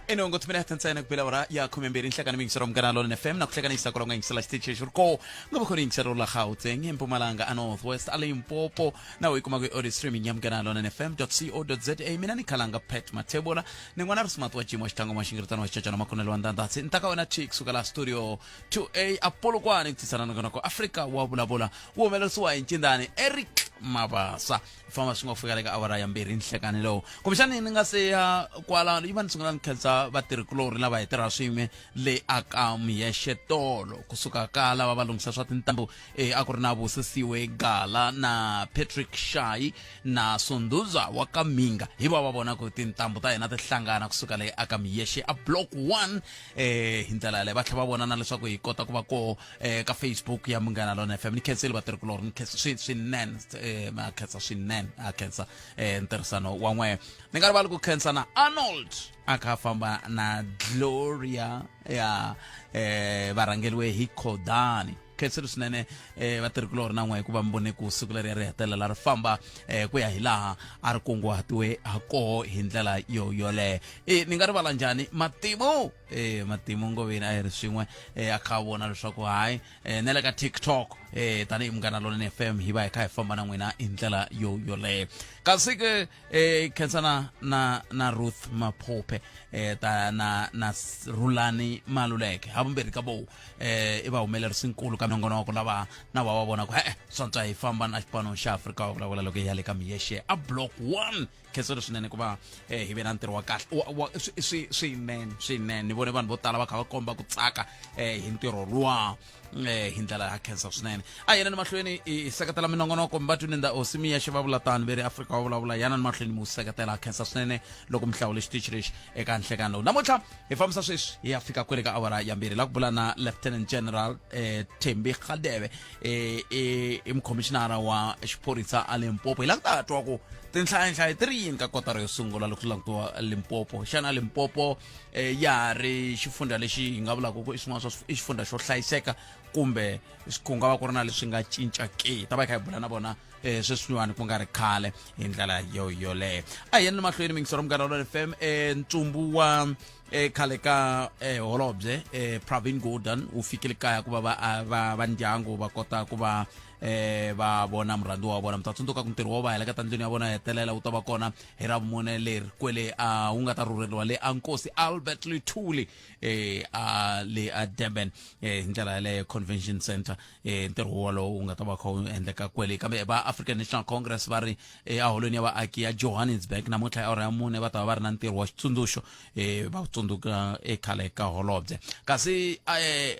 Inongo tuminahit sa nagbilawara ya kumembiri sa kanaming sa Romganalon FM nakuhlanganisa ko lang sa station ko ngabakuring sa rola Gauteng Mpumalanga Northwest Alimpopo na uikumagoy audio streaming yam Ganalon fm.co.za minani kalanga pet matebola ningwana smart watch mo stango mashingirtano wa chacha na makunelo andandasi ntaka wana chicks ukala studio 2A Apollo kwani tisana ngako Africa wa bula wo melosuwa inchindani Eric Mabasa fama sungo fugalega awara ya mbiri nhlekane lo kumshani ningase kwala iban sungan khensa vatirhi kulori lava hetera swime le akami ya xetolo kusuka ka lava va lungisa swa tintambu a ku ri na Busisiwe Gala na Patrick Shai na Sunduza wa Kaminga hi va vona ku tintambu ta hina ti hlangana kusuka le akami yeshe a block 1 hi ndlela le va tlhela va vona na leswaku hi kota ku va ko ka Facebook ya Munghana Lona FM ni khenseli vatirhi kulori ni khensa swinene ma khensa swinene a khensa ntirhisano wa n'we ni nga rivali ku khensa na Arnold aka famba na Gloria ya varangeliwe hi Khodani khenseli swinene vatirhi kulori na n'we hikuva mbone ku siku leri ri hetelela ri famba ku ya hi laha a ri kunguhatiwe ha koho hi ndlela yoleyo ni nga rivala njhani Matimu Ngoveni a hi ri swin'we a kha vona leswaku hayi ne le ka TikTok tanihi Munghana Lona FM hi va hi kha hi famba na n'wina hi ndlela yoleyo kasi ke khensa na Ruth Maphope ta na Rulani Maluleke havumbirhi ka vo i va humelerisi nkulu ka minongonoko lava na va vona ku swantswa hi famba na xipano xa Afrika wa vulavula loko hi ya le ka Miyeshe a block 1 khenselo swinene ku va hi ve na ntirho wa kahle swinene ni vone vanhu vo tala va kha va komba ku tsaka hi ntirho luwa hi ndlela ya khensa swinene a yena ni mahlweni i seketela minongonoko mbatwininda osimiya xi va vula tani ve ri Afrika wa vulavula yana ni mahlweni mu seketela khensa swinene loko mi hlawule xitichi lexi eka nhlekani lowu namuntlha hi fambisa sweswi hi ya fika kwele ka awara ya mbirhi la ku vula na Lieutenant General Thembi Kgadebe i mukhomixinara wa xiphorisa a Limpopo hi la ku ta twa ku tinhlayanhlayo ti ri yini ka kotara yo sungula loko swi langutiwa Limpopo xana Limpopo ya ri xifundza lexi hi nga vulaka ku i swin'wana swa i xifundza xo hlayiseka kumbe ku nga va ku ri na leswi nga cinca ke ta va hi kha hi bula na vona sweswiwani ku nga ri khale hi ndlela yoleyo a hi yeni mahlweni mingisero Munghana Lona FM ntsumbu wa khale ka holobye Pravin Gordhan u fikile kaya ku va va ndyangu va kota ku va va vona murhandziwa wa vona mi ta tsundzuka ku ntirho wo va hela ka tandleni ya vona hetelela wu ta va kona hi Ravumune leri kwele wu nga ta rhurheriwa le a Nkosi Albert Luthuli le a Durban hi ndlela yaleyo Convention Center ntirho wolowo wu nga ta va kha wu endleka kwele kambe va African National Congress va ri aholweni ya vaaki ya Johannesburg namuntlha ya awara ya mune va ta va va ri na ntirho wa xitsundzuxo va tsundzuka khale ka holobye kasi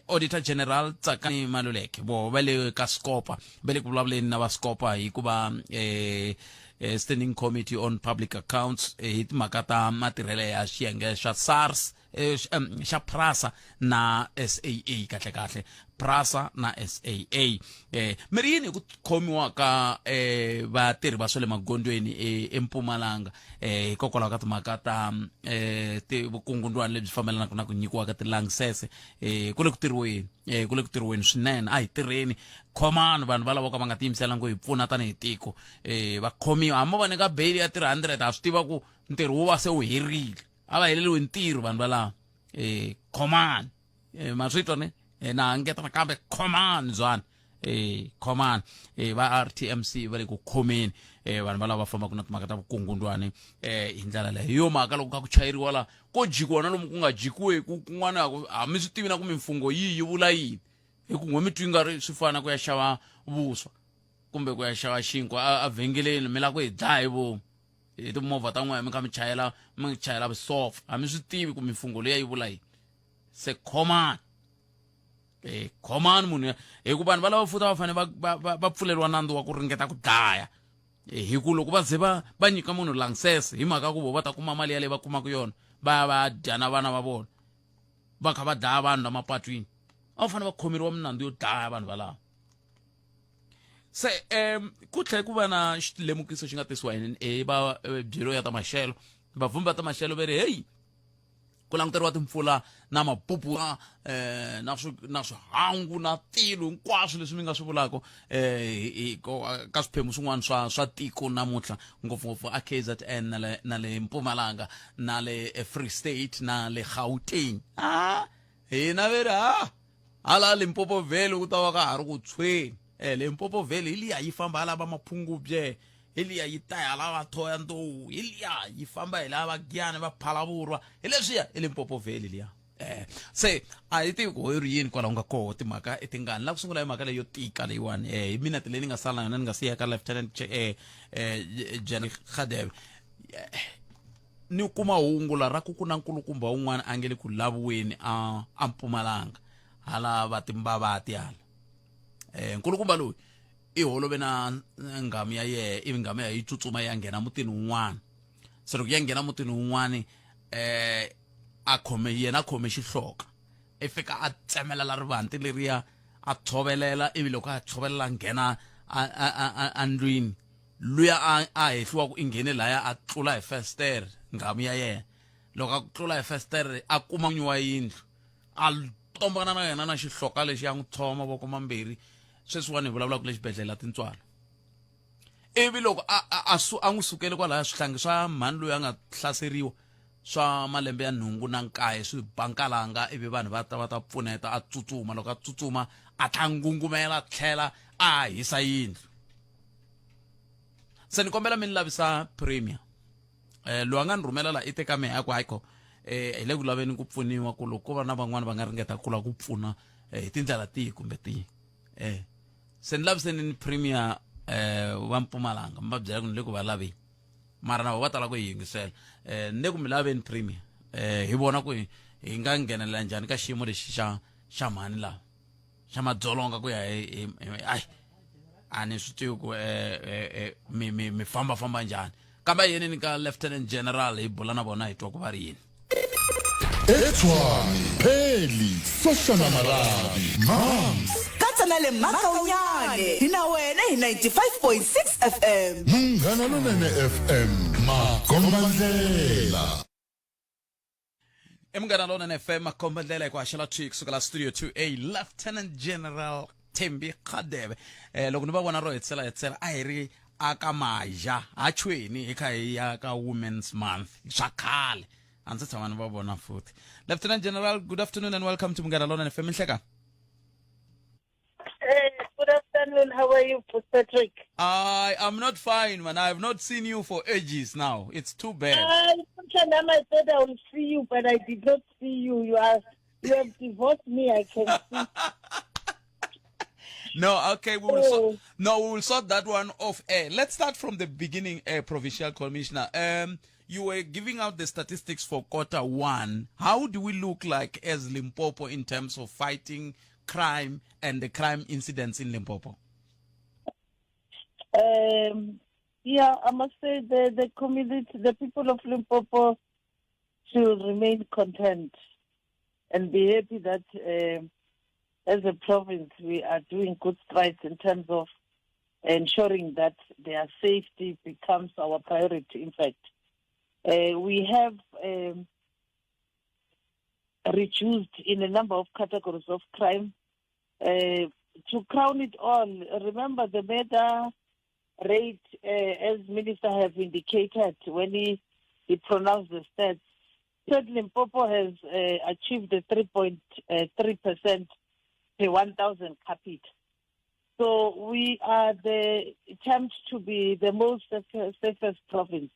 Auditor General Tsakani Maluleke vo va le ka Scopa bele ku vulavuleni na va Scopa hikuva Standing Committee on Public Accounts hi timhaka ta matirhele ya xiyenge xa SARS xa PRASA na SAA kahle PRASA na SAA mi ri yini ku khomiwa ka vatirhi va swa le magondweni eMpumalanga hikokwalaho ka timhaka ta vukungundwani lebyi fambelanaka na ku nyikiwa ka tilangsese ku le ku tirhiweni swinene a hi tirheni khomani vanhu va lava ka va nga tiyimiselangi hi pfuna tanihi tiko va khomiwa hambi va nyika beli ya 300 ha swi tiva ku ntirho wu va se wu herile a va heleliwe ntirho vanhu valava khomani ma swi twa ne na ngeta nakambe khomani zwana khomani va RTMC va le ku khomeni vanhu valava va fambaka na timhaka ta vukungundwani hi ndlela leyo hi yo mhaka loko ka ku chayeriwa la ko jikiwa na lomu ku nga jikiweku kun'wana a mi swi tivi na ku mimfungo yi vula yini hi ku n'we mi twi nga ri swi fana ku ya xava vuswa kumbe ku ya xava xinkwa a vhengeleni mi la ku hi dlaya hi vomu hi timovha ta n'wina mi kha mi chayela vusofa a mi swi tivi ku mimfungo leyi yi vula yini se khomani khomani munhu hi ku vanhu va lava futa va fanele va pfuleriwa nandzu wa ku ringeta ku dlaya hi ku loko va ze va nyika munhu langsese hi mhaka ku vo va ta kuma mali yaleyi va kumaka yona va dya na vana va vona va kha va dlaya vanhu la mapatwini a va fanele va khomeriwa minandzu yo dlaya vanhu valava se ku tlhela ku va na xilemukiso xi nga tisiwa hi va byelo ya ta maxelo vavhumbi va ta maxelo va ri heyi ku languteriwa timpfula na mapupu na swihangu na tilo hinkwaswo leswi mi nga swi vulaka ka swiphemu swin'wana swa tiko namuntlha ngopfungopfu a KZN na le Mpumalanga na le Free State na le Gauteng hina veri hala Limpopo Valley ku ta va ka ha ri ku tshweni Limpopo Valley hi liya yi famba hala va maphungubye hi liya yi ta hala va thoya ntowu hi liya yi famba hi lava Giyani va Phalavurwa hi leswiya hi Limpopo Valley liya se a hi tivi ku hi ri yini kwalaho nga koho timhaka tingani la ku sungula hi mhaka leyo tika leyiwani hi minute leyi ni nga sala yona ni nga siya ka Lieutenant General Radebe ni kuma hungu la ra ku na nkulukumba wun'wana a nge le ku laviweni a Mpumalanga hala va Timbavati hala nkulukumba loyi i holove na ngamu ya yehe ivi ngamu ya yi tsutsuma ya nghena mutini wun'wana se loko ya nghena mutini wun'wana yena a khome xihloka i fika a tsemelela rivanti leriya a tshovelela ivi loko a tshovelela nghena a ndlwini luya a hehliwa ku i nghene laya a tlula hi festere ngamu ya yena loko a tlula hi festere a kuma n'winyi wa yindlu a tombana na yena na xihloka lexi ya n'wi tshova mavoko mambirhi sweswiwani hi vulavulaka le xibedhlele tintswalo ivi loko a n'wi sukele kwalaya swihlangi swa mhani loyi a nga hlaseriwa swa malembe ya 9 swi bankalanga ivi vanhu va ta pfuneta a tsutsuma loko a tsutsuma a ta ngungumela tlhela a hisa yindlu se ni kombela mi ni lavisa premier loyi a nga ni rhumela la i teka mehe aku hayiko hi le ku laveni ku pfuniwa ku loko ko va na van'wani va nga ringeta ku la ku pfuna hi tindlela tihi kumbe tihi se ni laviseni ni premier wa Mpumalanga mi va byela ku ni le ku va laveni mara na va tala ku hi yingisela ni le ku mi laveni premier hi vona ku hi nga nghenelela njhani ka xiyimo lexi xa mhani lawa xa madzolonga ku ya ai a ni swi tivi ku mi fambafamba njhani kambe yini ni ka Lieutenant General hi bula na vona hi twa ku va ri yini eTshwane pheli Soshana Malabi mams katsanale makaunyane hina wena hi 95.6 FM Munghana Lonene FM Makombandlela Munghana Lonene FM Makombandlela hi ku haxela twik kusukela studio 2A Lieutenant General Thembi Radebe loko ni va vona ro hetsela a hi ri aka maja a chweni hi kha hi ya ka Women's Month swa khale a ndzi tshama ni va vona futhi Lieutenant General, good afternoon and welcome to Munghana Lonene FM. Nhleka good afternoon. How are you, Patrick? I am not fine, man. I have not seen you for ages now. It's too bad. Sometimes I said I will see you, but I did not see you. You have divorced me. I can see. No, okay, we will sort that one off air. Let's start from the beginning, Provincial Commissioner. You were giving out the statistics for Q1. How do we look like as Limpopo in terms of fighting crime and the crime incidents in Limpopo? Yeah, I must say the community, the people of Limpopo should remain content and be happy that as a province we are doing good strides in terms of ensuring that their safety becomes our priority. In fact, we have reduced in a number of categories of crime. To crown it all, remember the murder rate, as Minister has indicated when he pronounced the stats, State Limpopo has achieved a 3.3% per 1,000 capita. So we are the attempt to be the most safest province.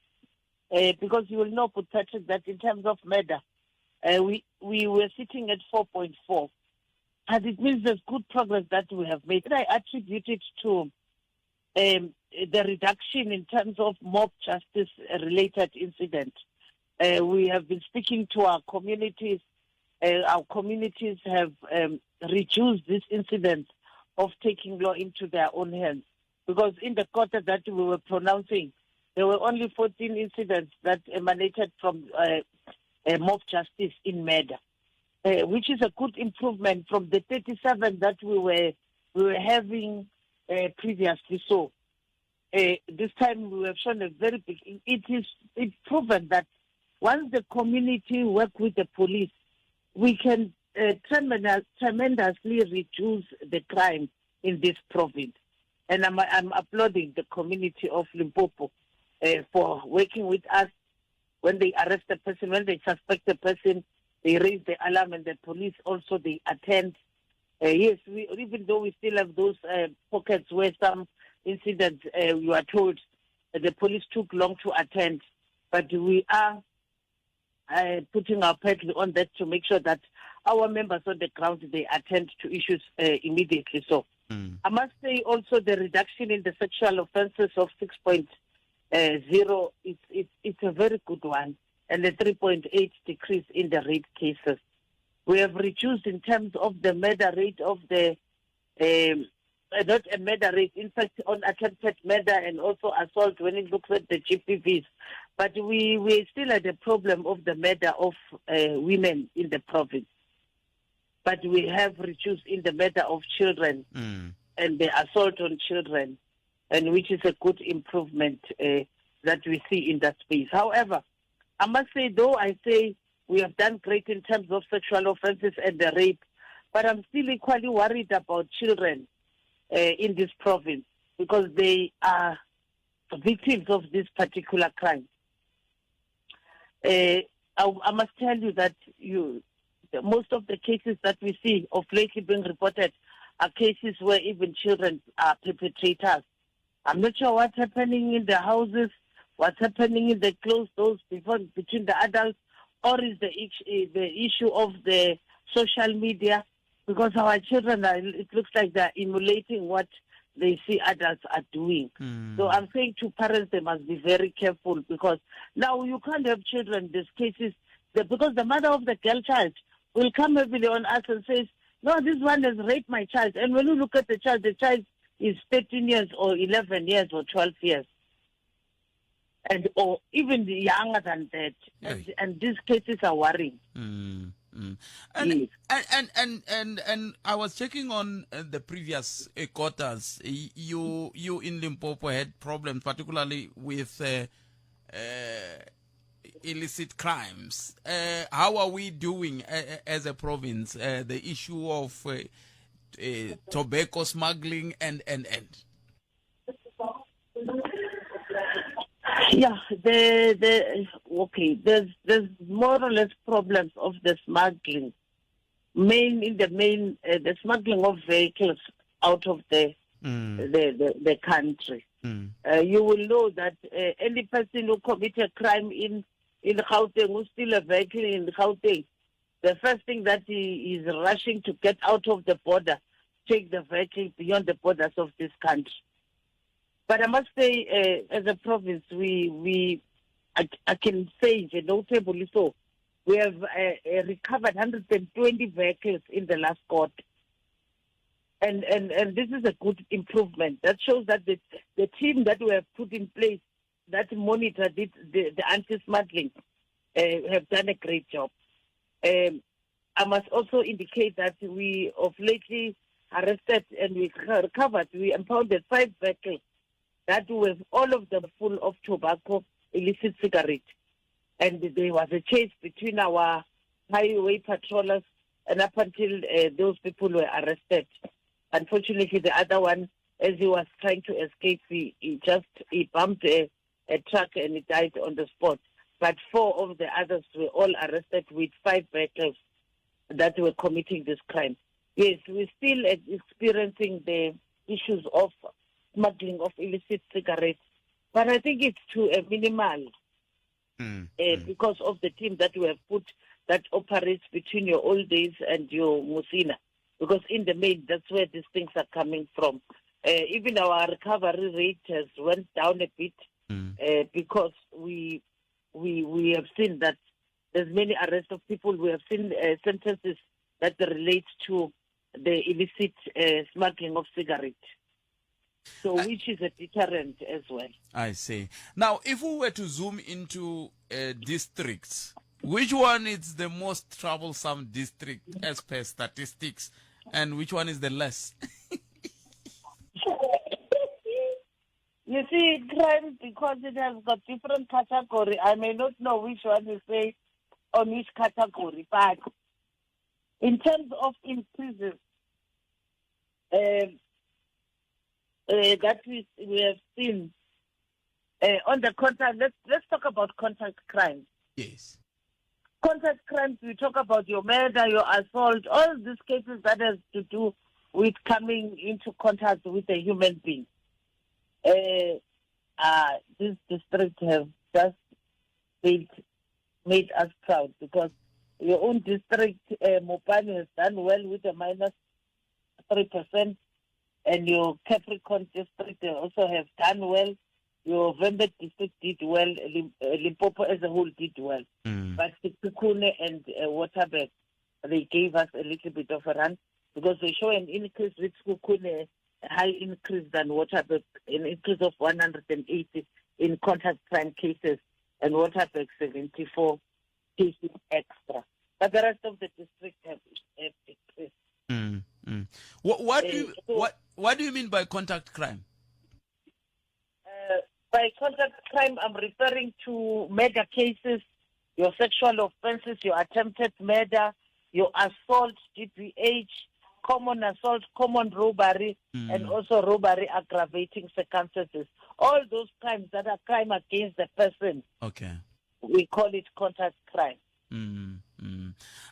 Because you will know, Patrick, that in terms of murder, we were sitting at 4.4. And it means there's good progress that we have made. And I attribute it to the reduction in terms of mob justice-related incidents. We have been speaking to our communities. Our communities have reduced this incident of taking law into their own hands. Because in the quarter that we were pronouncing, there were only 14 incidents that emanated from mob justice in murder, which is a good improvement from the 37 that we were having previously. So this time we have shown a very big. It's proven that once the community work with the police, we can tremendously reduce the crime in this province. And I'm applauding the community of Limpopo for working with us. When they arrest a person, when they suspect a person, they raise the alarm, and the police also, they attend. Yes, even though we still have those pockets where some incidents, you are told the police took long to attend, but we are putting our pedal on that to make sure that our members on the ground, they attend to issues immediately. So I must say also the reduction in the sexual offences of 6.0, it's a very good one, and the 3.8 decrease in the rape cases. We have reduced in terms of the murder rate of the, not a murder rate, in fact, on attempted murder and also assault when it looks at the GPVs. But we still had a problem of the murder of women in the province. But we have reduced in the murder of children and the assault on children, and which is a good improvement that we see in that space. However, I must say, though I say we have done great in terms of sexual offences and the rape, but I'm still equally worried about children in this province because they are victims of this particular crime. I must tell you that most of the cases that we see of lately being reported are cases where even children are perpetrators. I'm not sure what's happening in the houses, what's happening in the closed doors between the adults, or is the issue of the social media, because our children, it looks like they're emulating what they see adults are doing. So I'm saying to parents, they must be very careful, because now you can't have children, these cases, because the mother of the girl child will come heavily on us and says, no, this one has raped my child. And when you look at the child is 13 years or 11 years or 12 years. Or even younger than that. And these cases are worrying. And Yes. and I was checking on the previous quarters. You in Limpopo had problems, particularly with illicit crimes. How are we doing as a province? The issue of tobacco smuggling and. Yeah, okay. There's more or less problems of the smuggling. The smuggling of vehicles out of the country. You will know that any person who commits a crime in Gauteng, who steals a vehicle in Gauteng, the first thing that he is rushing to get out of the border, take the vehicle beyond the borders of this country. But I must say, as a province, I can say, notably so, we have recovered 120 vehicles in the last quarter. And this is a good improvement. That shows that the team that we have put in place that monitored the anti-smuggling have done a great job. I must also indicate that we of lately arrested and we recovered, we impounded 5 vehicles that were all of them full of tobacco, illicit cigarettes. And there was a chase between our highway patrollers and up until those people were arrested. Unfortunately, the other one, as he was trying to escape, he bumped a truck and he died on the spot. But 4 of the others were all arrested with 5 vehicles that were committing this crime. Yes, we're still experiencing the issues of smuggling of illicit cigarettes, but I think it's to a minimal because of the team that we have put that operates between your old days and your Musina. Because in the main, that's where these things are coming from. Even our recovery rate has went down a bit because we have seen that there's many arrests of people. We have seen sentences that relate to the illicit smuggling of cigarettes. So, which is a deterrent as well. I see. Now, if we were to zoom into districts, which one is the most troublesome district as per statistics, and which one is the less? You see, crime, because it has got different category, I may not know which one you say on which category, but in terms of increases that we have seen on the contact, let's talk about contact crimes. Yes. Contact crimes, we talk about your murder, your assault, all these cases that has to do with coming into contact with a human being. This district have just made us proud because your own district, Mopani, has done well with a -3%, and your Capricorn district also have done well. Your Vembe district did well. Limpopo as a whole did well. But Sekhukhune and Waterberg, they gave us a little bit of a run because they show an increase with Sekhukhune, a high increase than Waterberg, an increase of 180 in contact crime cases, and Waterberg 74 cases extra. But the rest of the district have increased. What do you mean by contact crime? By contact crime, I'm referring to murder cases, your sexual offenses, your attempted murder, your assault, GBH, common assault, common robbery, and also robbery aggravating circumstances. All those crimes that are crime against the person, Okay. we call it contact crime.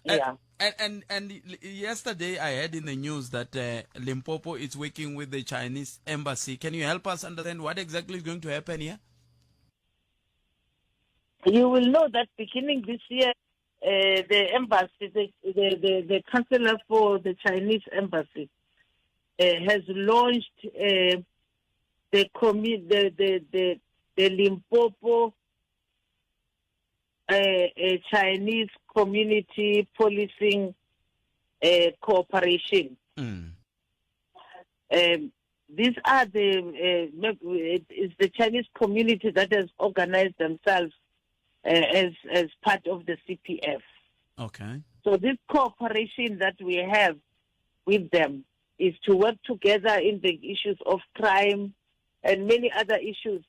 Yeah. And yesterday I heard in the news that Limpopo is working with the Chinese embassy. Can you help us understand what exactly is going to happen here? You will know that beginning this year, the embassy, the chancellor for the Chinese embassy, has launched the Limpopo Chinese Community Policing Cooperation. These are it's the Chinese community that has organized themselves as part of the CPF. Okay. So this cooperation that we have with them is to work together in the issues of crime and many other issues.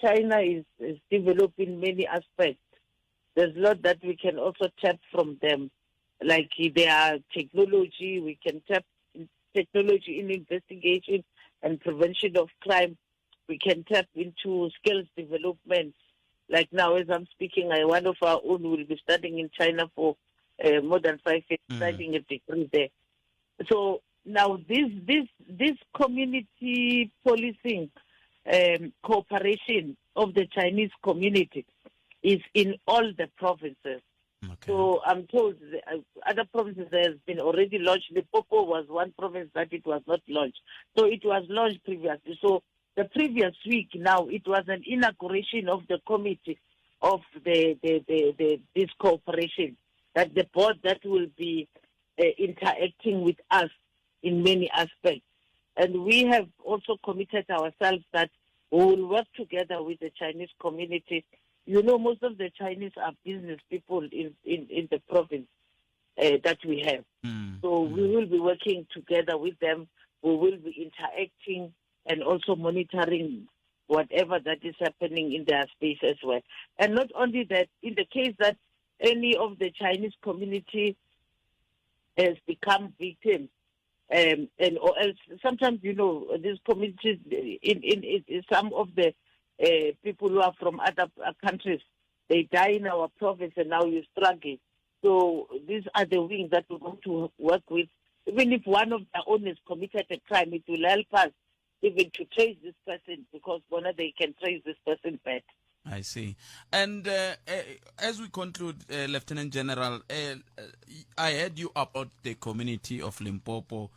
China is developing many aspects. There's a lot that we can also tap from them, like their technology. We can tap technology in investigation and prevention of crime. We can tap into skills development. Like now, as I'm speaking, one of our own will be studying in China for more than 5 years, studying a degree there. So now this community policing cooperation of the Chinese community is in all the provinces. Okay. So I'm told other provinces has been already launched. Limpopo was one province that it was not launched. So it was launched previously. So the previous week now it was an inauguration of the committee of this cooperation, that the board that will be interacting with us in many aspects. And we have also committed ourselves that we will work together with the Chinese community. You know, most of the Chinese are business people in the province that we have. So we will be working together with them. We will be interacting and also monitoring whatever that is happening in their space as well. And not only that, in the case that any of the Chinese community has become victims, or else sometimes, these communities, in some of the people who are from other countries, they die in our province and now you struggle. So these are the wings that we want to work with. Even if one of their own has committed a crime, it will help us even to trace this person, because one they can trace this person back. I see. And as we conclude, Lieutenant General, I heard you about the community of Limpopo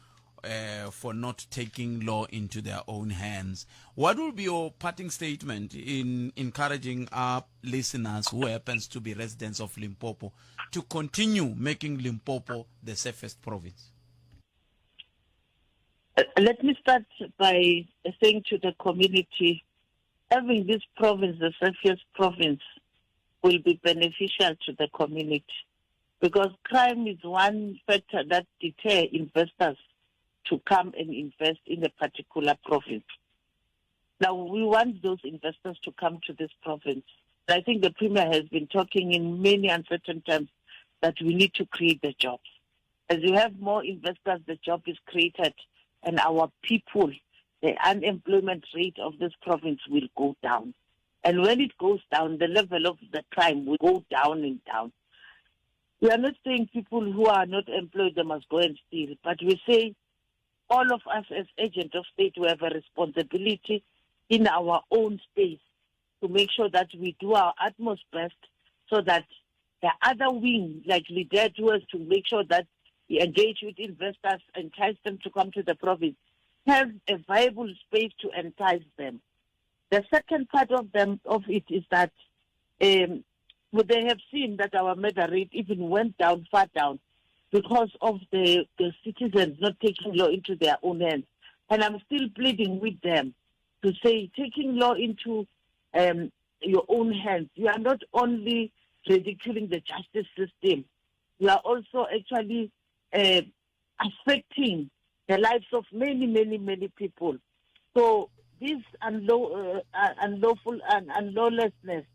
for not taking law into their own hands. What will be your parting statement in encouraging our listeners who happens to be residents of Limpopo to continue making Limpopo the safest province? Let me start by saying to the community, having this province, the safest province, will be beneficial to the community, because crime is one factor that deters investors to come and invest in a particular province. Now, we want those investors to come to this province. I think the Premier has been talking in many uncertain terms that we need to create the jobs. As you have more investors, the job is created, and our people, the unemployment rate of this province will go down. And when it goes down, the level of the crime will go down and down. We are not saying people who are not employed, they must go and steal, but we say all of us as agents of state, we have a responsibility in our own space to make sure that we do our utmost best so that the other wing, like Lidet, was to make sure that we engage with investors, entice them to come to the province, have a viable space to entice them. The second part of it is that they have seen that our murder rate even went down, far down, because of the citizens not taking law into their own hands. And I'm still pleading with them to say, taking law into your own hands, you are not only ridiculing the justice system, you are also actually affecting the lives of many, many, many people. So this unlawful and lawlessness,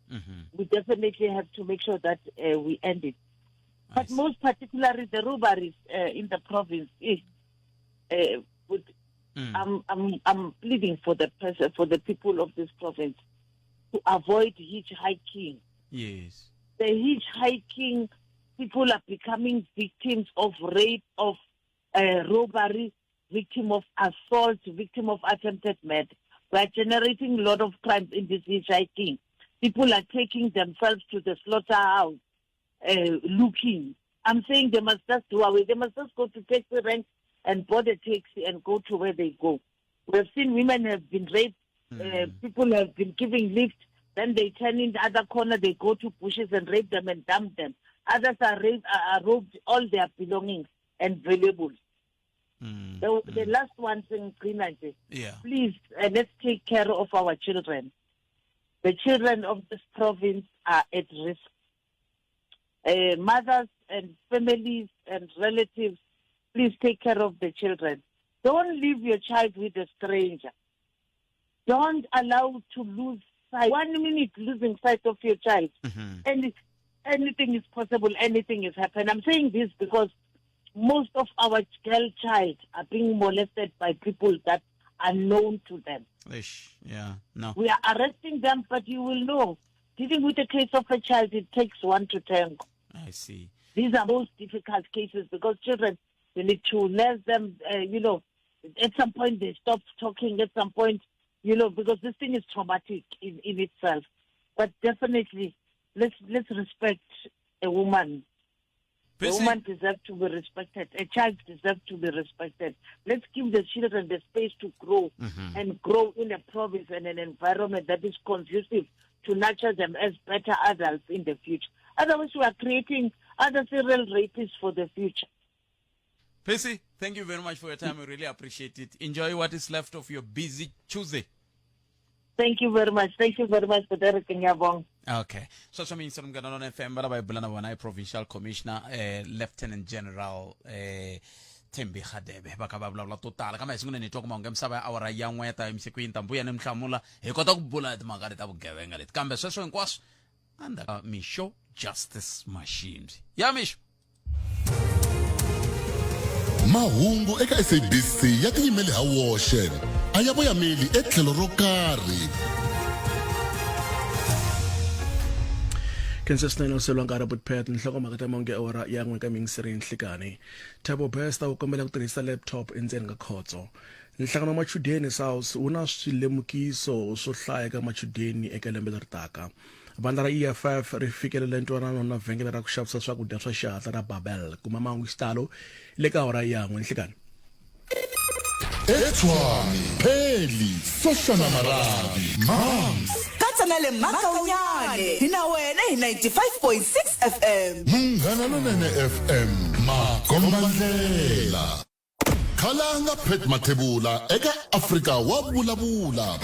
we definitely have to make sure that we end it. But most particularly the robberies in the province is. I'm pleading for the people of this province to avoid hitchhiking. Yes. The hitchhiking, people are becoming victims of rape, of robbery, victim of assault, victim of attempted murder. We are generating a lot of crimes in this hitchhiking. People are taking themselves to the slaughterhouse, looking. I'm saying they must just do away. They must just go to taxi rank and board a taxi and go to where they go. We have seen women have been raped. People have been giving lift. Then they turn in the other corner. They go to bushes and rape them and dump them. Others are robbed all their belongings and valuables. The last one thing, please, let's take care of our children. The children of this province are at risk. Mothers and families and relatives, please take care of the children. Don't leave your child with a stranger. Don't allow to lose sight. 1 minute losing sight of your child. And anything is possible, anything is happening. I'm saying this because most of our girl child are being molested by people that are known to them. We are arresting them, but you will know, dealing with a case of a child, it takes 1 to 10. I see. These are most difficult cases because children, you need to let them, at some point they stop talking, at some point, because this thing is traumatic in itself. But definitely, let's respect a woman. A woman deserves to be respected. A child deserves to be respected. Let's give the children the space to grow and grow in a province and an environment that is conducive to nurture them as better adults in the future. Otherwise, we are creating other serial rapists for the future. Percy, thank you very much for your time. We really appreciate it. Enjoy what is left of your busy Tuesday. Thank you very much. Thank you very much for everything, Yabong. Okay. So, I'm going to FM, but I Provincial Commissioner, Lieutenant General Thembi Khadebe. Baka ba bla total. Kama isingune ni talk mangem saba awara yang weta imsikwini tambuya nemhlamula. Ekota kubula timagari tabugebenga let. Kambe so nkwas and Misho Justice Machines. Ya Misho. mahungu eka SABC ya tiyimeli ha woxe a ya voyameli etlhelo ro karhi. Kensesnelo selwangara butpet nhloko makata monge ora yangwe ka mingsiri nhlikani. Thabo Besta u kombela ku tirhisa laptop endzeni ka khotso. Nhlangano wa machudeni South una swilemukiso swo hlaya ka machudeni eka lembe leri taka. Vandla ra EFF ri fikelele ntwanano na vhengele ra ku xavisa swakudya swa xihatla ra Babel kuma mahungu xitalo le ka ora yangwe nhlikani. eTshwane Pheli Soshana Marabi Mams Katsanele Makaunyane hina wena hi 95.6 FM Munghana Lonene FM Makombandlela Khalanga Pet Mathebula eka Africa wa vulavula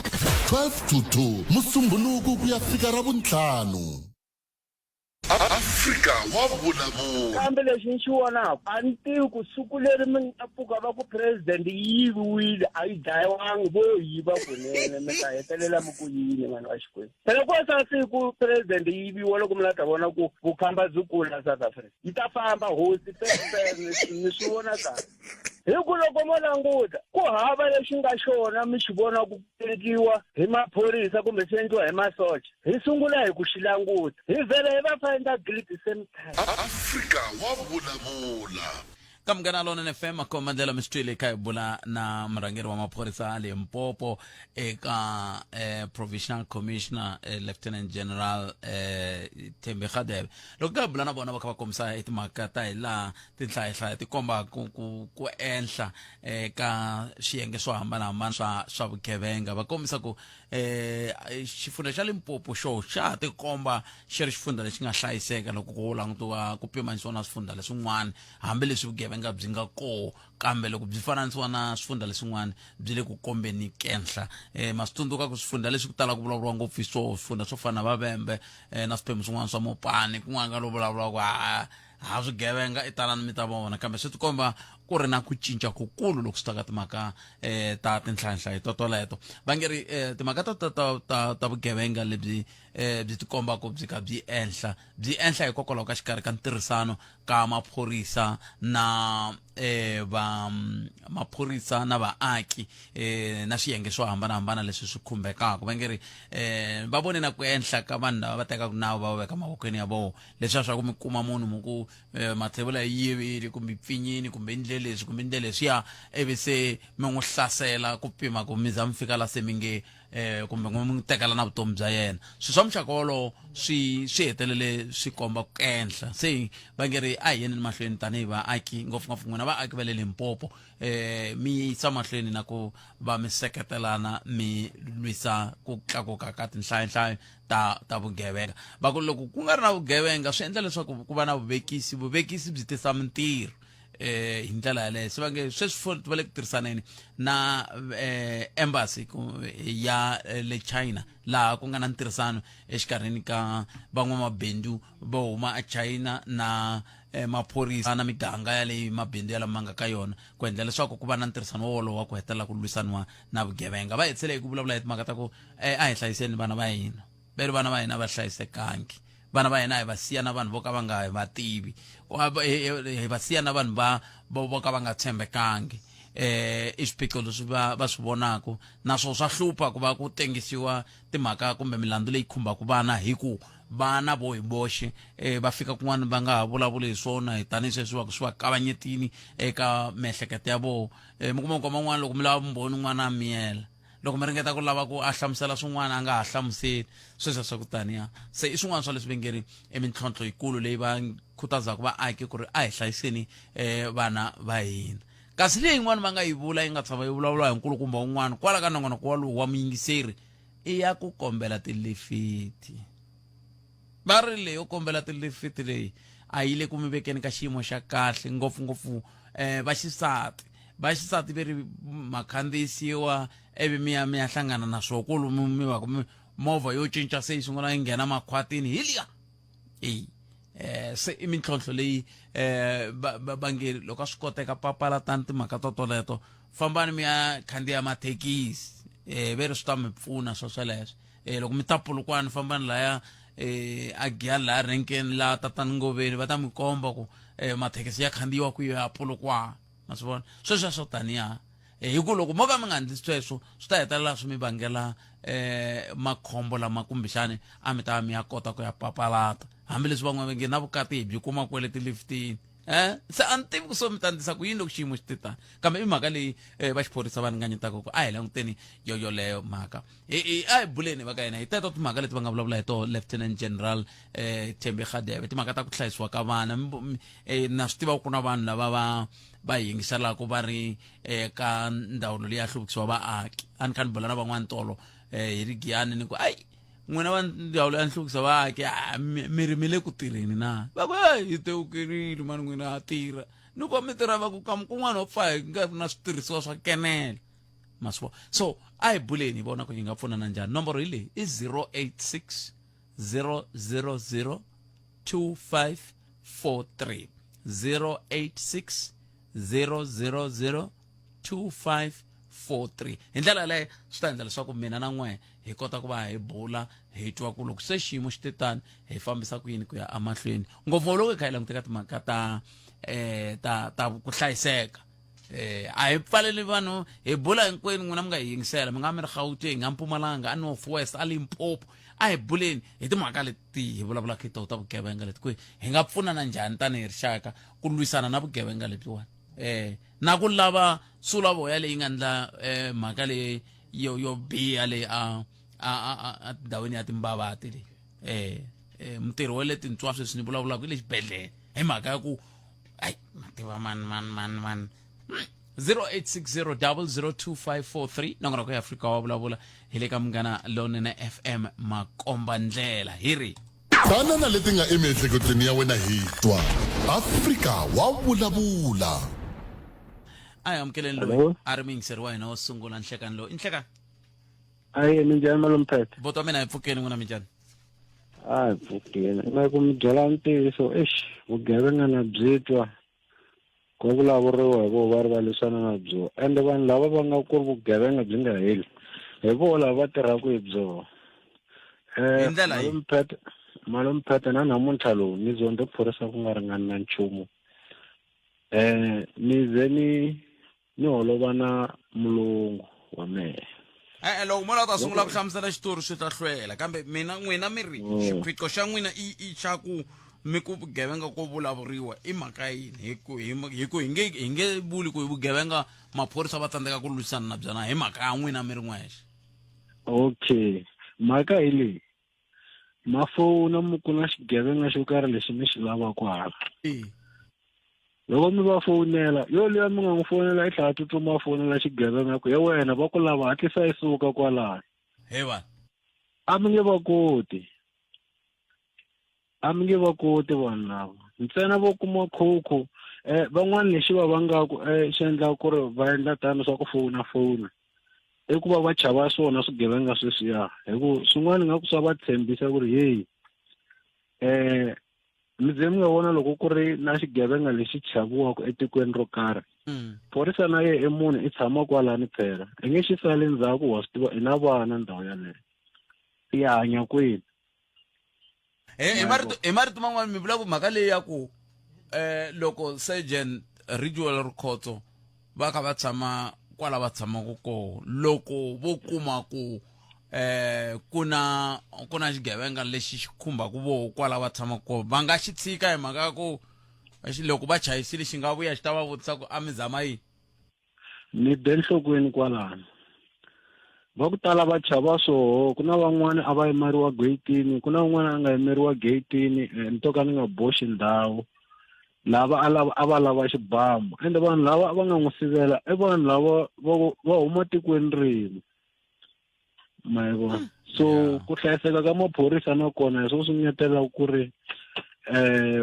12 to 2 Musumbuluku ku ya fika ra vuntlhanu Afrika wa vulavula. kambe lexi ni xi vonaka a ni tivi ku siku leri mi nga pfuka va ku president yi yiviwile a yi dlayiwangi vo yiva kunene mi ta hetelela mi ku yini vanhu va xikwembu phela ko sa siku president yi yiviwa loko mi la ta vona ku vukhamba byi kula South Africa yi ta famba hosi ni swi vona kahle hi ku loko mo languta ku hava lexi nga xona mi xi vona ku tekiwa hi maphorisa kumbe swi endliwa hi masocha hi sungula hi ku xi languta hi vhele hi va find guilt same time. Afrika wa vulavula. ka Munghana Lonene FM akomandela mistwile ka bula na mrangeri wa maphorisa Limpopo eka provincial commissioner lieutenant general Thembi Khadebe loko ka bula na bona va kha va komisa etimhaka ta hila tinhlayihlayi ti komba ku enhla ka swiyenge swo hambanahambana swa vugevenga va komisa ku xifundza xa Limpopo xa ti komba xi ri xifundza lexi nga hlayiseka loko ku langutiwa ku pimanisiwa na swifundza leswin'wana hambi leswi vugevenga byi nga koho kambe loko byi fananisiwa na swifundza leswin'wana byi le ku kombeni kenhla ma swi tsundzuka ku swifundza leswi ku tala ku vulavuriwa ngopfu hi swifundza swo fana na Vavembe na swiphemu swin'wana swa Mopani kun'wana ka lo vulavuriwa ku ha swigevenga i talani mi ta vona kambe swi tikomba ku ri na ku cinca kukulu loko swi ta ka timhaka ta tinhlayihlayi toleto va nge ri timhaka ta vugevenga lebyi byi tikomba ku byi ka byi enhla hikokwalaho ka xikarhi ka ntirhisano ka maphorisa na maphorisa na vaaki na swiyenge swo hambanahambana leswi swi khumbekaka va nge ri va vone na ku enhla ka vanhu lava va tekaka nawu va veka mavokweni ya vona leswiya swa ku mi kuma munhu mu ku mathebula yivile kumbe pfinyini kumbe leswi kumbe ndlela leswiya ivi se mi n'wi hlasela ku pima ku mi za mi fika la se mi nge kumbe n'wi tekela na vutomi bya yena swi swa muxaka wolowo swi hetelele swi komba ku enhla se va nge ri a hi yeni mahlweni tanihi vaaki ngopfungopfu n'wina vaaki va le Limpopo mi yisa mahlweni na ku va mi seketelana mi lwisa ku tlakuka ka tinhlayihlayi ta vugevenga va ku loko ku nga ri na vugevenga swi endla leswaku ku va na vuvekisi byi tisa mintirho hi ndlela yaleyo se va nge sweswi va le ku tirhisaneni na embassy ya le China laha ku nga na ntirhisano exikarhini ka van'wamabindzu vo huma a China na maphorisa na miganga ya leyi mabindzu ya lama nga ka yona ku endla leswaku ku va na ntirhisano wolowo wa ku hetelela ku lwisaniwa na vugevenga va hetile hi ku vulavula hi timhaka ta ku a hi hlayiseni vana va hina veri vana va hina va hlayisekangi vana va hina hi va siya na vanhu vo ka va nga va tivi hi va siya na vanhu vo ka va nga tshembekangi i swiphiqo leswi va swi vonaka naswona swa hlupha ku va ku tengisiwa timhaka kumbe milandzu leyi khumbaka vana hi ku vana vo hi boxe va fika kun'wana va nga ha vulavuli hi swona hi tanihi sweswi va ku swi va kavanyetini eka miehleketo ya vona mi kuma nkoma n'wana loko mi lava vumbhoni n'wana a miyela loko mi ringeta ku lava ku a hlamusela swin'wana a nga ha hlamuseli sweswo swa ku taniya se i swin'wana swa leswi va nge ri mintlhontlho yikulu leyi va khutazaka vaaki ku ri a hi hlayiseni vana va hina kasi leyi yin'wana va nga yi vula yi nga tshama yi vulavula hi nkulukumba wun'wana kwala ka nongonoko walowu wa muyingiseri i ya ku kombela tilifiti va ri leyi yo kombela tilifiti leyi a yi le ku mi vekeni ka xiyimo xa kahle ngopfungopfu vaxisati ve ri makhandziyisiwa ivi mi ya hlangana na swokulu mi va ku movha yo cinca se yi sungula yi nghena makhwatini hi liya se i mintlhontlho leyi va nge loko a swi koteka papalatani timhaka toleto fambani mi ya khandziya mathekisi ve ri swi ta mi pfuna sweswo loko mi ta Polokwane fambani laya a Giyani laya renkeni la tatani Ngoveni va ta mi komba ku mathekisi ya khandziyiwa ku ya Polokwane ma swi vona sweswo swo taniya hi ku loko mo ka mi nga endli sweswo swi ta hetelela swi mi vangela makhombo lama kumbexani a mi ta mi ya kota ku ya papalata hambileswi van'wana va nge na vukati hi byi kuma kwele tiliftini se a ni tivi ku so mi ta endlisa ku yini loko xiyimo xi titani kambe i mhaka leyi va xiphorisa va ringanyetaka ku a hi languteni yoleyo mhaka a hi buleni va ka hina hi teto timhaka leti va nga vulavula hi to Lieutenant General Thembi Khadebe timhaka ta ku hlayisiwa ka vana na swi tiva ku na vanhu lava va yingiselaka va ri ka ndawulo leyi ya hluvukisiwa vaaki a ni kha ni bula na van'wana tolo hi ri Giyani ni ku n'wina va ndawulo ya nhluvukisa vaaki miri mi le ku tirheni na va ku hi teukerile mani n'wina a tirha ni ku mi tirha va ku kama kun'wana wa pfa hi nga ri na switirhisiwa swa kenela ma swi vona so a hi buleni hi vona ku yi nga pfunana njhani nomboro hi leyi i 086 000 2543 086 000 2543. Hi ndlela leyi swi ta endla leswaku mina na n'we hi kota ku va hi bula hi twa ku loko se xiyimo xi te tani hi fambisa ku yini ku ya emahlweni, ngopfungopfu loko hi kha hi languteka timhaka ta ku hlayiseka. A hi pfaleli vanhu hi bula hinkwenu, n'wina mi nga hi yingisela, mi nga mi ri Gauteng, a Mpumalanga, a North West, a Limpopo, a hi buleni hi timhaka leti hi vulavulaka hi tona ta vugevenga leti, ku hi nga pfunana njhani tanihi rixaka ku lwisana na vugevenga lebyiwani, na ku lava sulavoya leyi nga endla mhaka leyi yo biha leyi a ndhawini ya Timbavati leyi. Mutirhi wa le tintswa sweswi ni vulavulaka hi le xibedhlele hi mhaka ya ku ayi mativa man 0860 0025543 nongora ku ya Afrika wa vulavula hi le ka Munghana Lonene FM Makomba Ndlela. Hi ri tana na leti nga emiehleketweni ya wena hi twa Afrika wa vulavula. a hi amukeleni loyi a ri mingiseri wa hina wo sungula Nhlekani loyi. Nhlekani ayi minjhani Malomphete? boto wa mina hi pfukeni n'wina minjhani? Hi pfukeni na ku mi byela ntiyiso vugevenga na byi twa ku vulavuriwa hi vo va ri va leswana na byo, ende vanhu lava va nga ku ri vugevenga byi nga heli hi vo lava va tirhaka hi byo. Hi ndlela yihi? Malomphete na namuntlha lowu ni zonde phorisa ku nga ringani na nchumu. Ni ze ni holova na mulungu wa mehe. Loko mola ta sungula ku hlamusela xitori swi ta hlwela, kambe mina n'wina mi ri xiphiqo xa n'wina i xa ku mi ku vugevenga ko vulavuriwa i mhaka yini? Hi ku hi nge vuli ku hi vugevenga maphorisa va tsandzeka ku lwisana na byona hi mhaka ya n'wina mi ri n'wexe. Okay, mhaka hi leyi, mafona ku na xigevenga xo karhi lexi mi xi lavaka hala. Loko mi va fonela yo leya mi nga n'wi fonela i tlhela tsutsuma fonela xigevenga ku ya wena va ku lava hatlisa yi suka kwalano. He va A mi nge va koti vanhu lava, ntsena vo kuma khokho. Van'wani lexi va nga ku xi endlaka ku ri va endla tani swa ku fona i ku va va chava swona swigevenga sweswiya, hi ku swin'wana nga ku swa va tshembisa ku ri heyi mi ze mi nga vona loko ku ri na xigevenga lexi chaviwaka etikweni ro karhi, phorisa na ye munhu i tshama kwalani phela i nge xi sali ndzhaku wa swi tiva i na vana ndhawu yaleyo i hanya kwini. Hi marito man'wana mi vula ku mhaka leyi ya ku loko Sergeant Ridgewell Rukhoto va kha va tshama kwala va tshamaka kona, loko vo kuma ku ku na xigevenga lexi xi khumbaka vo kwala va tshama kona, va nga xi tshika hi mhaka ya ku loko va chayisile xi nga vuya xi ta va vutisa ku a mi zama yini? Ni be nhlokweni kwalano va ku tala va chava swoho. Ku na van'wana a va yimeriwa gate-ini, ku na van'wana a nga yimeriwa gate-ini ni to ka ni nga boxi ndhawu lava a va lava xibamu, ende vanhu lava va nga n'wi sivela i vanhu lava va huma tikweni rin'we ma yi vona. So ku hlayiseka ka maphorisa na kona hi swona swi ngetelaka ku ri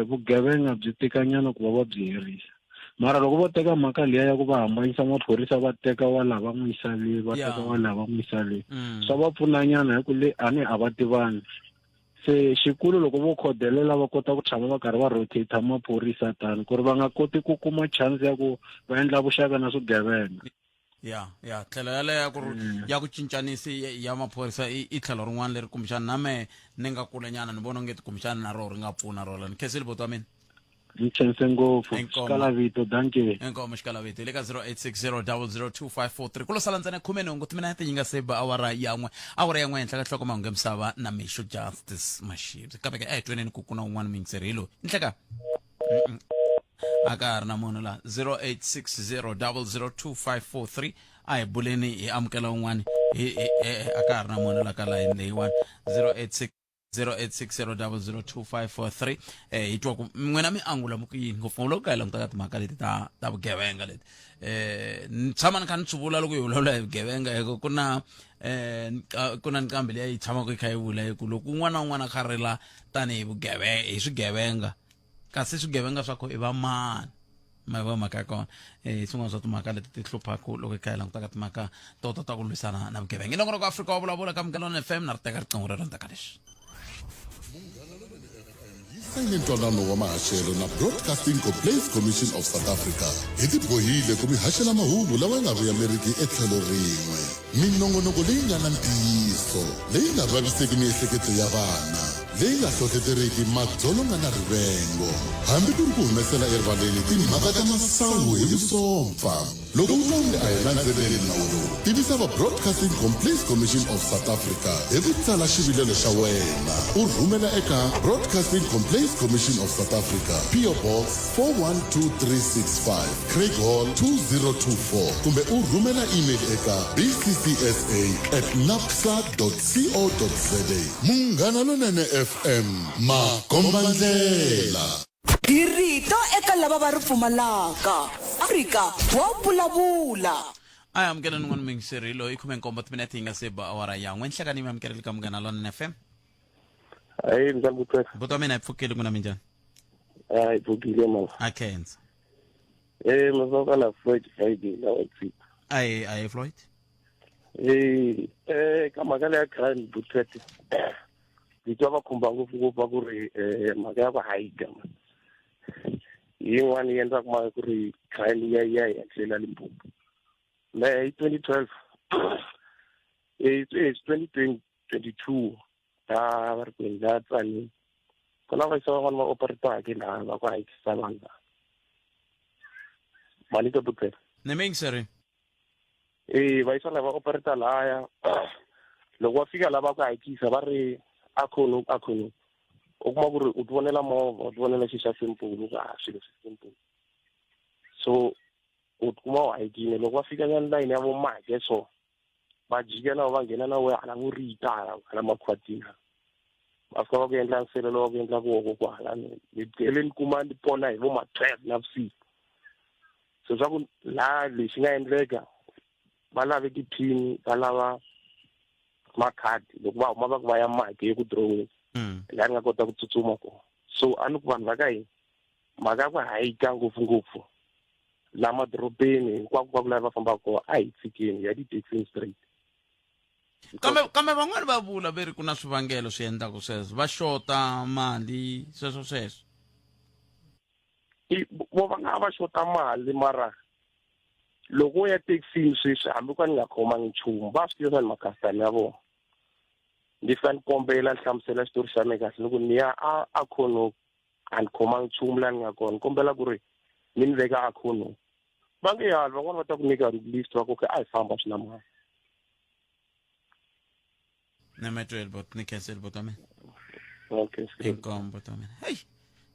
vugevenga byi tikanyana ku va byi herisa. Mara loko vo teka mhaka liya ya ku va hambanyisa maphorisa va teka wa lava n'wi yisa le va teka wa lava n'wi yisa le, swa va pfunanyana hi ku le ani a va tivani. Se xikulu loko vo khodelela va kota ku tshama va karhi va rotate maphorisa tani ku ri va nga koti ku kuma chance ya ku va endla vuxaka na swigevenga. tlhelo yaleyo ya ku cincanisi ya maphorisa i tlhelo rin'wana leri kumbexana na mehe ni nga kulenyana ni vona ngeti kumbexana na roho ri nga pfuna rola. Ni khensile boto wa mina. Ni khense ngopfu xikalavito danke. Enkomo xikalavito le ka 0860 0025543 ku lo sala ntsena 18 timinete yi nga se ba awara ya n'we henhla ka nhloko mahungu ya misava na Misho Justice Mashibs kambe ka tweneni ku kuna un'wana mingiseri hi loyi nhleka a ka ha ri na munhu la 0860 0025543 a hi buleni hi amukela un'wana a ka ha ri na munhu la ka line leyiwani 0860 0025543 hi twa ku n'wina mi angula mu ku yini ngopfu loko ka hi langutaka timhaka leti ta vugevenga leti ni tshama ni kha ni tsuvula loko hi vulavula hi vugevenga hi ku na nqambi leyi yi tshamaka yi kha yi vula hi ku loko un'wana na un'wana a kha rila tanihi hi swigevenga kasi swigevenga swa ko i va mani ma va mhaka ya kona swin'wana swa timhaka leti ti hluphaka loko hi kha hi langutaka timhaka toto ta ku lwisana na vugevenga. Nongonoko Afrika wa vulavula ka Munghana FM na ri teka riqingho rero ndzaka leswi sayine ntwanano wa mahashelo na Broadcasting Complaints Commission of South Africa hi tibohile ku mi haxela mahungu lawa ya nga vuyameriki etlhelo rin'we minongonoko leyi nga na ntiyiso leyi nga vaviseki miehleketo ya vana leyi nga hlohloteriki madzolonga na rivengo hambi ku ri ku humesela erivaleni timhaka ta masangu hi vusompfa loko nhlonge a hi landzeleli nawu lowu tivisa va Broadcasting Complaints Commission of South Africa hi ku tsala xivilelo xa wena u rhumela eka Broadcasting Complaints Commission of South Africa PO Box 412365 Craig Hall 2024 kumbe u rhumela email eka bccsa@napsa.co.za Munghana Lonene FM makombandlela Dirito eka lava va ri pfumalaka. Afrika wa vulavula. aya amukela ning'wana mingiseri loyi 17 timinete yi nga se ba awara yan'we nhlakani mi amukeleli ka Munghana Lonene FM hayi mzangu butwethu buto mina hi pfukeli ku na minjhani hayi pfukile mama a khensa mzangu na Floyd Friday na wethu aye Floyd ka mhaka leya crime butwethu ditwa va khumba ngopfu ku ri mhaka ya ku hide yin'wana yi endlaka mhaka ku ri crime ya hehlela Limpopo na hi 2012 it's 2022 ta va ri ku endla tsani ku na vaisa van'wana va operataka laha va ku haikisa vanhu mali to butwethu ne mingiseri vaisa lava operata lahaya loko va fika lava ku haikisa va ri akhono u kuma ku ri u ti vonela movha u ti vonela xi xa simple ka swilo swi simple so u kuma u haikile loko va fika nyana layini ya vo make so va jika na va nghena na we hala vo rita hala makhwatina va fika va ku endla nselelo wa ku endla voko ku hala ni tele ni kuma ni pona hi vo ma-12 navusiku so swa ku laha lexi nga endleka va lave tiphini va lava makhadi loko va huma va ku va ya maki eku drawing laha ni nga kota ku tsutsuma kona so a ni ku vanhu va ka hina mhaka ya ku hayika ngopfungopfu laha madorobeni hinkwako va ku laha va fambaka kona a hi tshikeni ya ti-taxing straight kambe van'wani va vula ve ri ku na swivangelo swi endlaka sweswo va xota mali sweswo vo va nga va xota mali mara loko ya taxini sweswi hambi ka ni nga khomangi nchumu va swi tiva swa ni makastani ya vona ni fika ni kombela ni hlamusela xitori xa mina kahle loko ni ya a khono a ni khomangi nchumu laha ni nga kona ni kombela ku ri ni ni veka a khono va nge hali van'wana va ta ku nyika list va ku a hi famba swi na mali ne metweli bot ni khenseli bot wa mina okay inkombo bot wa mina hey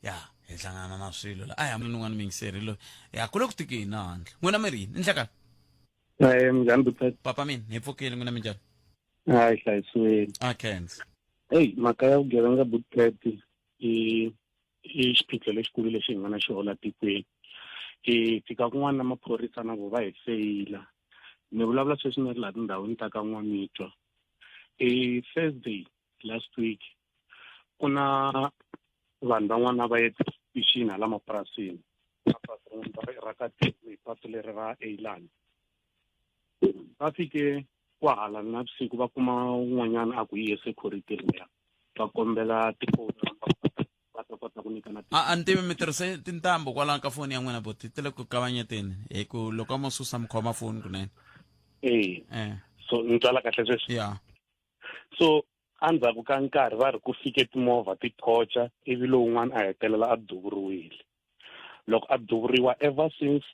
ya hi hlangana na swilo la aya n'wana mingiseri loyi ya kule ku tikini handle n'wina mirini nhlekani mjani butwethu papa mina hi pfukile n'wina minjhani hayi hlayisiweni a khensa mhaka ya vugevenga butwethu i xiphiqo lexikulu lexi hi nga na xona tikweni fika kun'wana na maphorisa na vo va hi feyila ni vulavula sweswi ni ri laha tindhawini ta ka N'wamitwa Thursday last week ku na vanhu van'wana va ye fishini hala mapurasini ra ka hi patu leri ra Eilani va fike kwahala navusiku va kuma un'wanyana a ku yi security leya va kombela tifoni va ta kota ku nyikana a ni tivi mi tirhise tintambu kwalaho ka foni ya n'wina bot ti le ku kavanyeteni hi ku loko mo susa mi khoma foni kunene so ni twala kahle sweswi ya so andzhaku ka nkarhi va ri ku fike timovha ti-torcha ivi lowun'wana a hetelela a duvuriwile loko a duvuriwa ever since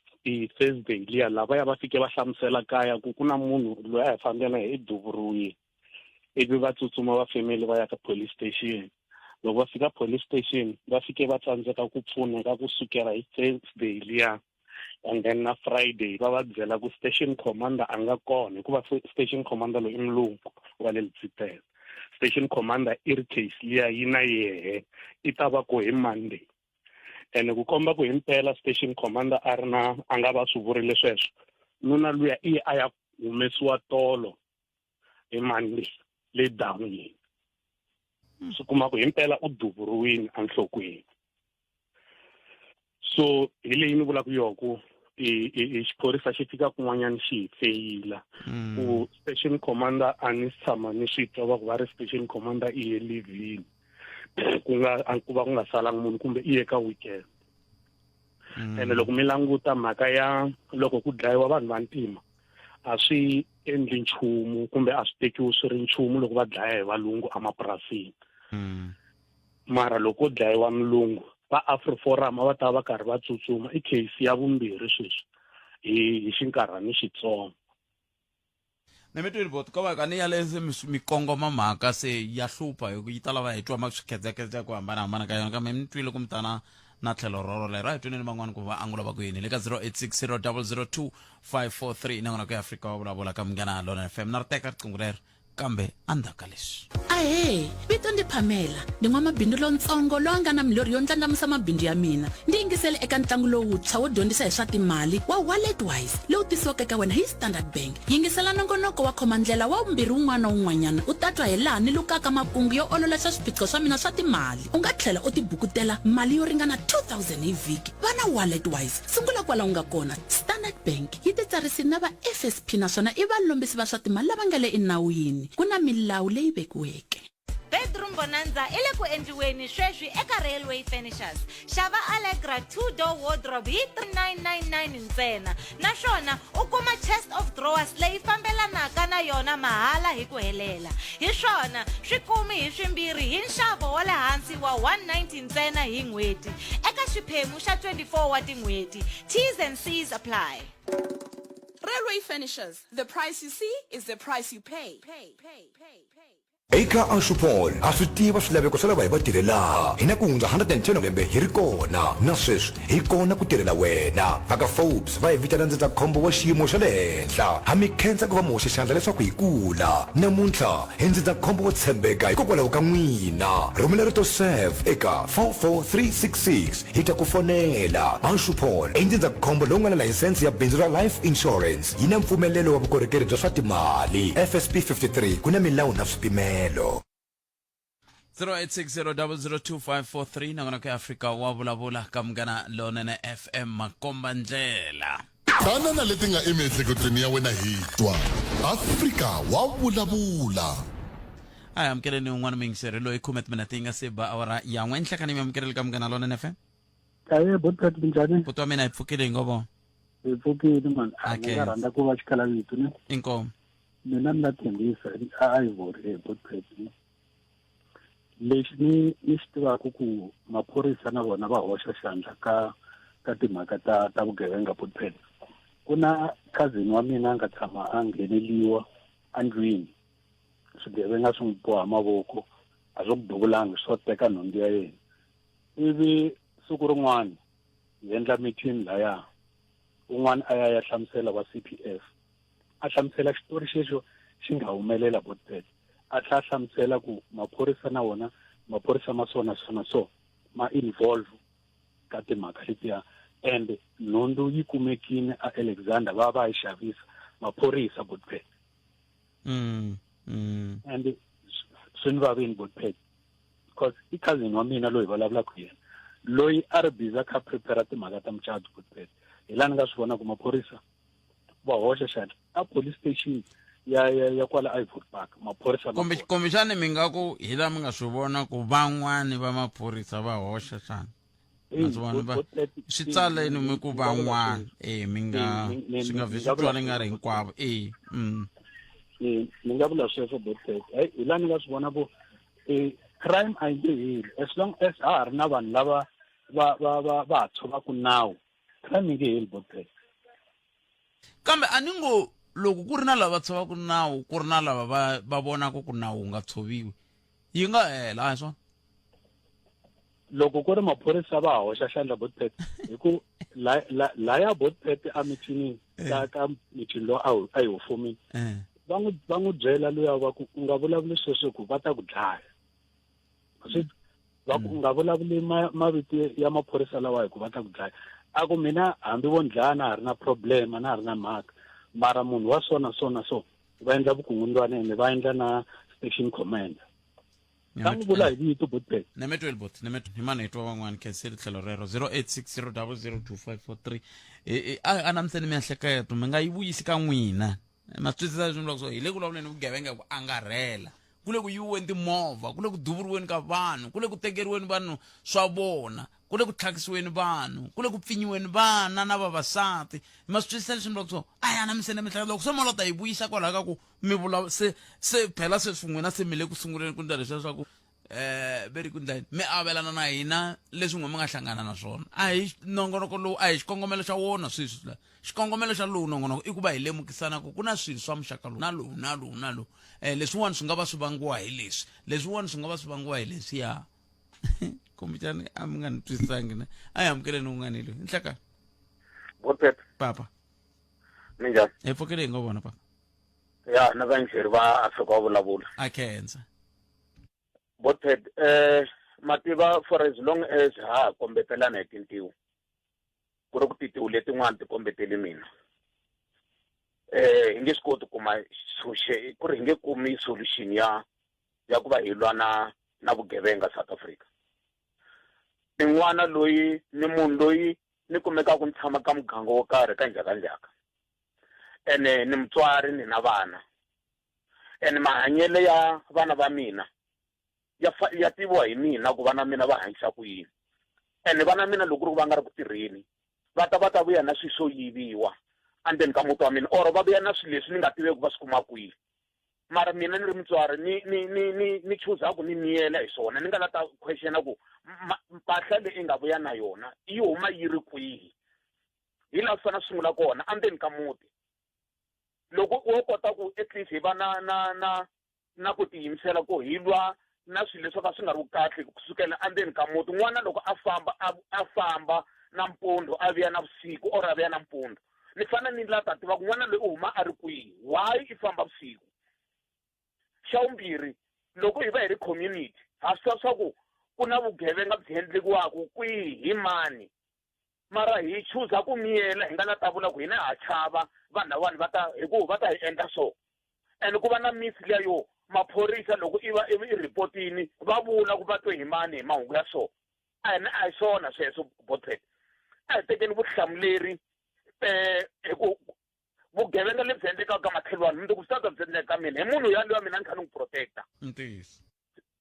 Thursday liya lava ya va fike va hlamusela kaya ku na munhu loyi a hi fambela hi duvuriwile ivi va tsutsuma va family va ya ka police station loko va fika police station va fike va tsandzeka ku pfuneka kusukela hi Thursday liya and then na Friday va va byela ku station commander a nga kona hikuva station commander loyi i mulungu wa le Letsitela station commander i ri case liya yi na yehe i ta va ko hi Monday ene ku komba ku himpela station commander a ri na a nga va swi vurile sweswo nuna luya a ya humesiwa tolo hi Monday le downini swi kuma ku himpela u duvuriwile enhlokweni so hi leyi ni vulaka yoku xiphorisa xi fika kun'wanyana xi hi feyila ku station commander a ni tshama ni swi twa va ku va ri station commander i ye livini ku va ku nga salangi munhu kumbe iye ka weekend ene loko mi languta mhaka ya loko ku dlayiwa vanhu vantima a swi endli nchumu kumbe a swi tekiwi swi ri nchumu loko va dlaya hi valungu emapurasini mara loko dlayiwa milungu va AfriForum va ta va karhi va tsutsuma i case ya vumbirhi sweswi hi xinkarhani xitsongo. Nemetwilbot ko va ka ni ya lese mikongoma mhaka se ya hlupha hi ku yi ta lava hi twa swikhedzakhedza ku hambanahambana ka yona kambe mi twile ku mi ta na tlhelo roro lero a hi tweneni van'wani ku va angula va ku yini le ka 0860 002 543 na n'wana ku ya Afrika wa vulavula ka Munghana Lona FM na ri teka riqingho rero kambe andaka leswi Ahe, vito ndi Pamela, ndi n'wamabindzu lontsongo loyi a nga na milorho yo ndlandlamusa mabindzu ya mina. Ndi yingisele eka ntlangu lowuntshwa wo dyondzisa hi swa timali wa WalletWise lowu tisiwaka eka wena hi Standard Bank. Yingisela nongonoko wa khomandlela wa vumbirhi wun'wana na wun'wanyana u ta twa hi laha ni lukaka makungu yo ololoxa swiphiqo swa mina swa timali. U nga tlhela u tibukutela mali yo ringana 2,000 hi vhiki. Va na WalletWise, sungula kwala u nga kona. Standard Bank yi titsarisile na va FSP naswona i valombisi va swa timali lava nga le enawini. Ku na milawu leyi vekiweke. Bedroom Bonanza ile ku endliweni sweswi eka Railway Furnishers. Xava Allegra 2-door wardrobe hi 3,999 ntsena. Naswona u kuma chest of drawers leyi fambelanaka na yona mahala hi ku helela. Hi swona swikumi hi swimbirhi hi nxavo wa le hansi wa 190 ntsena hi n'hweti. Eka xiphemu xa 24 wa tin'hweti. T's and C's apply. Railway Furnishers, the price you see is the price you pay. Eka Ashupol, a swi tiva swilaveko swa lava hi va tirhelaha. Hi na ku hundza 110 lembe hi ri kona. Na sweswi hi kona ku tirhela wena. Vaka Forbes va hi vitana ndzindzakhombo wa xiyimo xa le henhla. Ha mi khensa ku va mi hoxa xandla leswaku hi kula. Namuntlha hi ndzindzakhombo wo tshembeka hikokwalaho ka n'wina. Rhumela rito serve eka 44366 hi ta ku fonela. Ashupol i ndzindzakhombo lowu nga na layisense ya bindzu ra life insurance. Yi na mpfumelelo wa vukorhokeri bya swa timali. FSP 53 ku na milawu na swipimelo. 0860 na n'wana ku ya Afrika wa vulavula ka Munghana Lona FM makomba ndlela. tana na leti nga emiehleketweni ya wena hi twa Afrika wa vulavula. Ai amkeleni un'wana mingiseri loyi 10 minute yi nga se ba awara ya n'we nhlekani mi amukeleli ka Munghana Lona FM. Kaye botat binjani? Puto mina hi pfukile ngovo. Hi pfukile man. Okay. Nga rhandza ku va xikalavitu ne. Inkomo. Mina ni na tshembisa a Ivory botat. Lexi ni xi tivaka ku maphorisa na vona va hoxa xandla ka timhaka ta vugevenga botat. Ku na cousin wa mina nga tshama a ngheneliwa andlwini. Swigevenga swi n'wi boha mavoko a swo ku duvulanga swo teka nhundzu ya yena. Ivi siku rin'wana hi endla meeting laya un'wana a ya hlamusela wa CPF a hlamusela xitori xexo xi nga humelela botet a hlamusela ku maphorisa na wona maphorisa ma swona so ma involve ka timhaka letiya and nhundzu yi kumekile a Alexander va yi xavisa maphorisa botet and swi ni vavini botet because i cousin wa mina loyi vulavulaka yena loyi a ri biza kha prepare timhaka ta mucato botet hi lani nga swi vona ku maphorisa va hoxa xandla a police station ya kwala Ivory Park maphorisa Kombe xana mi nga ku hi la mi nga swi vona ku van'wani va maphorisa va hoxa xana. Swi tsaleni mi ku van'wani mi nga swi nga visi twala nga ri hinkwavo ni nga vula sweswo botet hi lani nga swi vona ku crime a yi nge heli as long as ha ri na vanhu lava va tshovaku nawu crime yi nge heli botet. Kambe a ni ngo loko ku ri na lava tshovaku nawu ku ri na lava va vonaka ku nawu nga tshoviwi yi nga hela a hi swona. Loko ku ri maphorisa va hoxa xandla botet hi ku laya botet a mitini ka mitini lo a yi hofumini va n'wi byela luya va ku u nga vulavuli sweswo ku va ta ku dlaya va ku u nga vulavuli mavito ya maphorisa lawa hi ku va ta ku dlaya a ku mina hambi vo ndlaya na ha ri na problem na ha ri na mhaka mara munhu wa so va endla vukungundzwana ene va endla na station commander ta n'wi vula hi vito botet Nemetwelbot hi mani hi twa van'wani khenseli tlhelo rero 0860 002 543 a namutseni miehleketo mi nga yi vuyisi ka n'wina ma twisisa leswi mi vulaka so hi le ku vulavuleni vugevenga ku angarhela kule ku yiweni timovha kule ku duvuriweni ka vanhu kule ku tekeriweni vanhu swa vona kule ku tlhakisiweni vanhu kule ku pfinyiweni vana na vavasati ma swi twisisa leswi mi so aya na misene mihlaya loko se molota yi vuyisa kwalaho ka ku mi vula se phela se swin'wina se mi le ku sunguleni ku ndla leswiya swa ku veri ku ndlani mi avelana na hina leswi n'we mi nga hlangana na swona a hi nongonoko lowu a hi xikongomelo xa wona sweswi xikongomelo xa lowu nongonoko i ku va hi lemukisana ku na swilo swa muxaka lowu na lowu leswiwani swi nga va swi vangiwa hi leswi leswiwani swi nga va swi vangiwa hi leswiya kumbexani a mi nga ni twisisangi ne a hi amukeleni un'wana loyi nhlaka Botpet papa minjhani hi pfukele hi ngo vona papa ya na vangheri va Afrika wa vulavula a khensa Botpet mativa for as long as ha kombetelana hi tintiwo ku ri ku tintiwo letin'wana ti kombetele mina hi nge swi koti kuma ku ri hi nge kumi solution ya ku va hi lwa na vugevenga South Africa ni n'wana loyi ni munhu loyi ni kumekaka ni tshama ka muganga wo karhi ka njhakanjhaka ene ni mutswari ni na vana ene mahanyele ya vana va mina ya tiviwa hi mina ku vana mina va hanyisa ku yini ene vana mina loko ri ku va nga ri ku tirheni va ta vuya na swilo swo yiviwa andeni ka muti wa mina or va vuya na swilo leswi ni nga tiveki va swi kuma kwihi mara mina ni ri mutswari ni chuza ku ni miyela hi swona ni nga la ta questiona ku mpahla leyi i nga vuya na yona yi huma yi ri kwihi hi laha swi fana sungula kona andeni ka muti loko wo kota ku at least hi va na ku tiyimisela ku hi lwa na swilo leswi ka swi nga ri kahle kusukela andeni ka muti n'wana loko a famba nampundzu a vuya na vusiku or a vuya nampundzu ni fana ni la ta tiva ku n'wana loyi u huma a ri kwihi why i famba vusiku xa vumbirhi loko hi va hi ri community ha swi swa ku ku na vugevenga byi endlekiwaka kwihi hi mani mara hi chuza ku miyela hi nga la ta vula ku hina ha chava vanhu lavawani hikuva va ta hi endla so and ku va na misi liya yo maphorisa loko i ripotini va vula ku va twe hi mani hi mahungu ya so a hi swona sweswo Botpet a hi tekeni vutihlamuleri hi ku vugevenga lebyi endlekaka ka makhelwani mi ku swi ta byi endleka ka mina hi munhu yaloye wa mina ni kha ni n'wi protecta